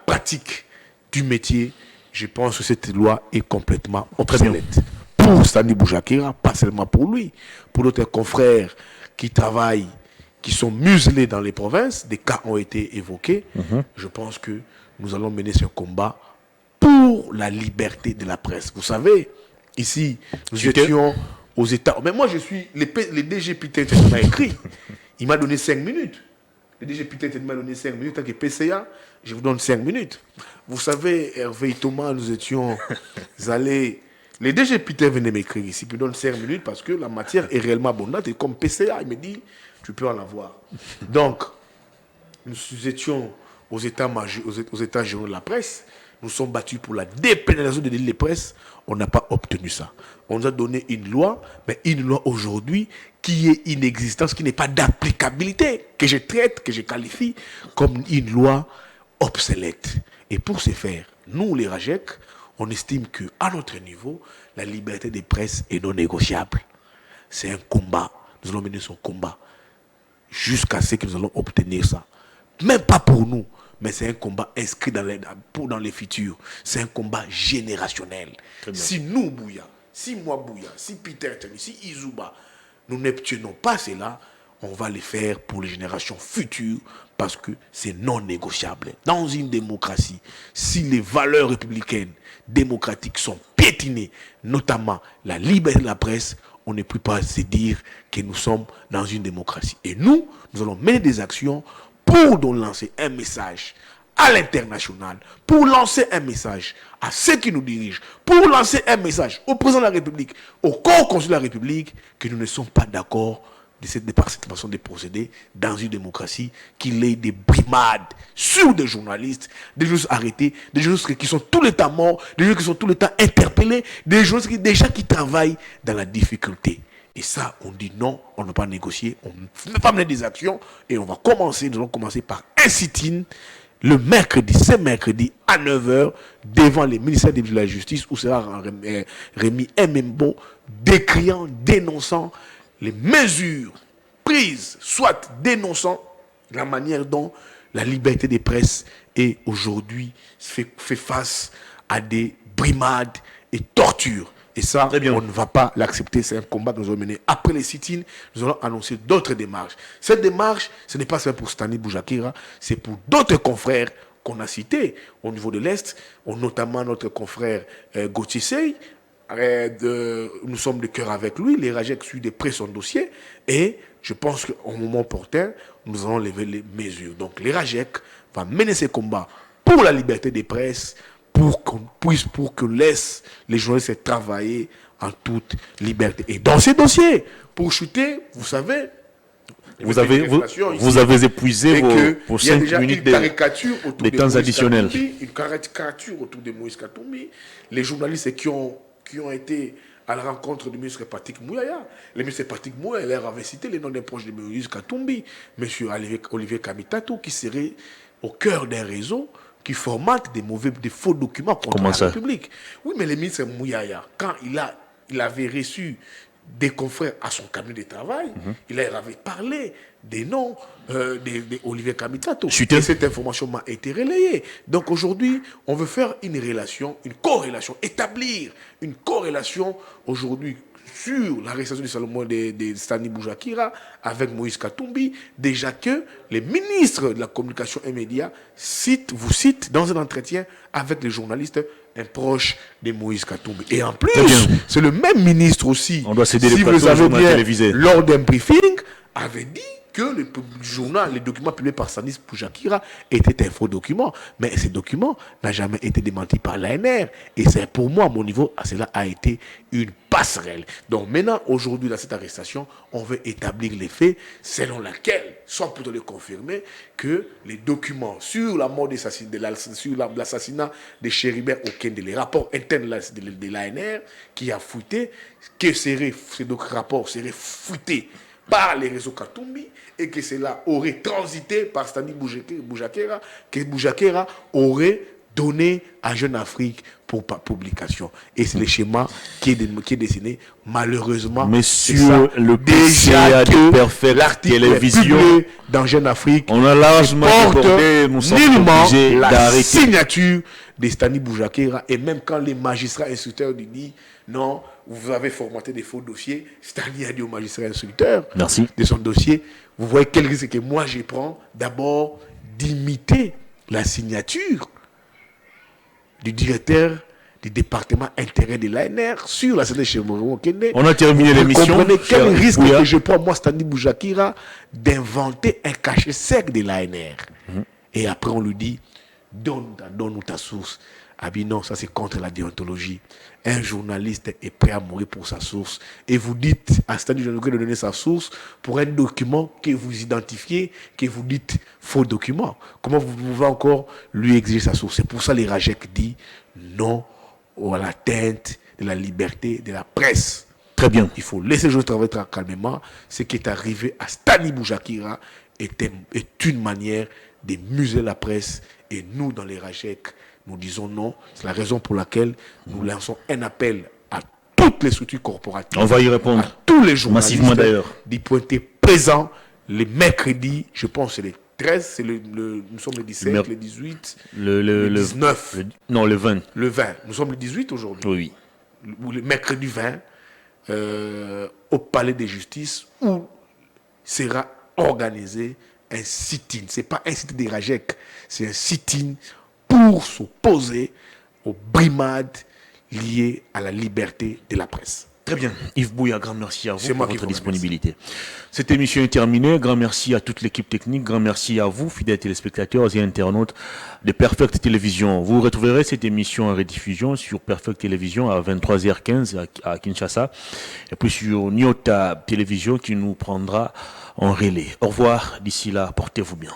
pratique du métier, je pense que cette loi est complètement obsolète. Pour Sani Boujakira, pas seulement pour lui, pour d'autres confrères qui travaillent, qui sont muselés dans les provinces, des cas ont été évoqués. Je pense que nous allons mener ce combat pour la liberté de la presse. Vous savez, ici, nous étions aux États. Mais moi, je suis... Le DG Peter m'a écrit. Il m'a donné 5 minutes. Le DG Peter m'a donné 5 minutes. En tant que PCA, je vous donne 5 minutes. Vous savez, Hervé et Thomas, nous étions allés... Le DG Peter venait m'écrire ici, qui me donne 5 minutes parce que la matière est réellement abondante. Et comme PCA, il me dit, tu peux en avoir. Donc, nous étions aux États généraux de la presse. Nous sommes battus pour la dépénalisation des délits de presse. On n'a pas obtenu ça. On nous a donné une loi, mais une loi aujourd'hui qui est inexistante, qui n'est pas d'applicabilité, que je traite, que je qualifie comme une loi obsolète. Et pour ce faire, nous, les RAGEC, on estime qu'à notre niveau, la liberté de presse est non négociable. C'est un combat. Nous allons mener son combat jusqu'à ce que nous allons obtenir ça. Même pas pour nous, mais c'est un combat inscrit dans les futurs. C'est un combat générationnel. Si nous, Bouya, si moi, Bouya, si Peter, si Izouba, nous n'obtenons pas cela, on va le faire pour les générations futures parce que c'est non négociable. Dans une démocratie, si les valeurs républicaines, démocratiques sont piétinées, notamment la liberté de la presse, on ne peut pas se dire que nous sommes dans une démocratie. Et nous allons mener des actions pour nous lancer un message à l'international, pour lancer un message à ceux qui nous dirigent, pour lancer un message au président de la République, au corps consul de la République, que nous ne sommes pas d'accord par cette façon de procéder dans une démocratie qu'il y ait des brimades sur des journalistes arrêtés, des journalistes qui sont tout le temps morts, des journalistes qui sont tout le temps interpellés, des journalistes déjà qui travaillent dans la difficulté. Et ça, on dit non, on ne va pas négocier, on ne va pas mener des actions et nous allons commencer par un sit-in le mercredi, ce mercredi à 9h devant les ministères de la Justice où sera remis un membo décriant, dénonçant les mesures prises, soit dénonçant la manière dont la liberté de presse est aujourd'hui fait face à des brimades et tortures. Et ça, on ne va pas l'accepter. C'est un combat que nous allons mener. Après les sit-ins, nous allons annoncer d'autres démarches. Cette démarche, ce n'est pas seulement pour Sani Boujakira, c'est pour d'autres confrères qu'on a cités au niveau de l'Est, notamment notre confrère Gauthier Sey. Nous sommes de cœur avec lui. Les RAGEC suivent de près son dossier. Et je pense qu'au moment opportun, nous allons lever les mesures. Donc les RAGEC vont mener ces combats pour la liberté des presses, pour que laisse les journalistes travailler en toute liberté. Et dans ces dossiers, pour chuter, vous savez, vous avez épuisé vos 5 minutes de temps additionnels. Une caricature autour de Moïse Katumbi. Les journalistes qui ont été à la rencontre du ministre Patrick Mouyaya. Le ministre Patrick Mouyaya leur avait cité les noms des proches de Moïse Katumbi, M. Olivier Kamitatou, qui serait au cœur d'un réseau qui formatent des faux documents contre Comment la ça? République. Oui, mais le ministre Mouyaya, quand il avait reçu des confrères à son cabinet de travail, il leur avait parlé des noms d'Olivier Kamitato. Suite. Et cette information m'a été relayée. Donc aujourd'hui, on veut faire une corrélation, établir une corrélation aujourd'hui sur l'arrestation du Salomon de Stani Boujakira avec Moïse Katumbi, déjà que les ministres de la communication et médias vous citent dans un entretien avec les journalistes un proche de Moïse Katumbi. Et en plus, c'est le même ministre aussi, on doit céder si les vous avez bien, télévisés, lors d'un briefing, avait dit que le journal, les documents publiés par Stanis Boujakira étaient un faux document. Mais ces documents n'ont jamais été démentis par l'ANR. Et c'est pour moi, à mon niveau, cela a été une passerelle. Donc maintenant, aujourd'hui, dans cette arrestation, on veut établir les faits selon laquelle, sans plutôt le confirmer, que les documents sur la mort sur l'assassinat de Chéribert Okende, les rapports internes de l'ANR qui a fuité, que ces rapports seraient fuités par les réseaux Katumbi et que cela aurait transité par Stani Boujakera, que Boujakera aurait donné à Jeune Afrique pour publication. Et c'est le schéma qui est dessiné, malheureusement. Mais sur le PCA de Perfect Télévision, dans Jeune Afrique, on a largement abordé, nous sommes obligés la signature de Stani Boujakera. Et même quand les magistrats instructeurs disent non, vous avez formaté des faux dossiers, Stani a dit au magistrat instructeur de son dossier, vous voyez quel risque que moi je prends d'abord d'imiter la signature du directeur du département intérêt de l'ANR sur la scène de Chéribert Okende. On a terminé l'émission. Vous comprenez quel risque que je prends, moi, Stani Boujakira, d'inventer un cachet sec de l'ANR. Et après, on lui dit, donne-nous ta source. Ah bien non, ça c'est contre la déontologie. Un journaliste est prêt à mourir pour sa source. Et vous dites à Stani Boujakira de donner sa source pour un document que vous identifiez, que vous dites faux document. Comment vous pouvez encore lui exiger sa source? C'est pour ça que les Rajek dit non à l'atteinte de la liberté de la presse. Très bien. Il faut laisser les gens travailler très calmement. Ce qui est arrivé à Stani Boujakira est une manière de museler la presse. Et nous, dans les Rajek, nous disons non. C'est la raison pour laquelle nous lançons un appel à toutes les structures corporatives. On va y répondre. À tous les journalistes. Massivement d'ailleurs. D'y pointer présent les mercredis, je pense c'est les 13, nous sommes le 17, le 18, le 19. Non, le 20. Le 20. Nous sommes le 18 aujourd'hui. Oui. Ou le mercredi 20, au Palais de Justice, où sera organisé un sit-in. Ce n'est pas un sit-in des Rajek, c'est un sit-in pour s'opposer aux brimades liées à la liberté de la presse. Très bien. Yves Bouya, grand merci à vous pour votre disponibilité. Cette émission est terminée. Grand merci à toute l'équipe technique. Grand merci à vous, fidèles téléspectateurs et internautes de Perfect Télévision. Vous retrouverez cette émission en rediffusion sur Perfect Télévision à 23h15 à Kinshasa. Et puis sur Nyota Télévision qui nous prendra en relais. Au revoir. D'ici là, portez-vous bien.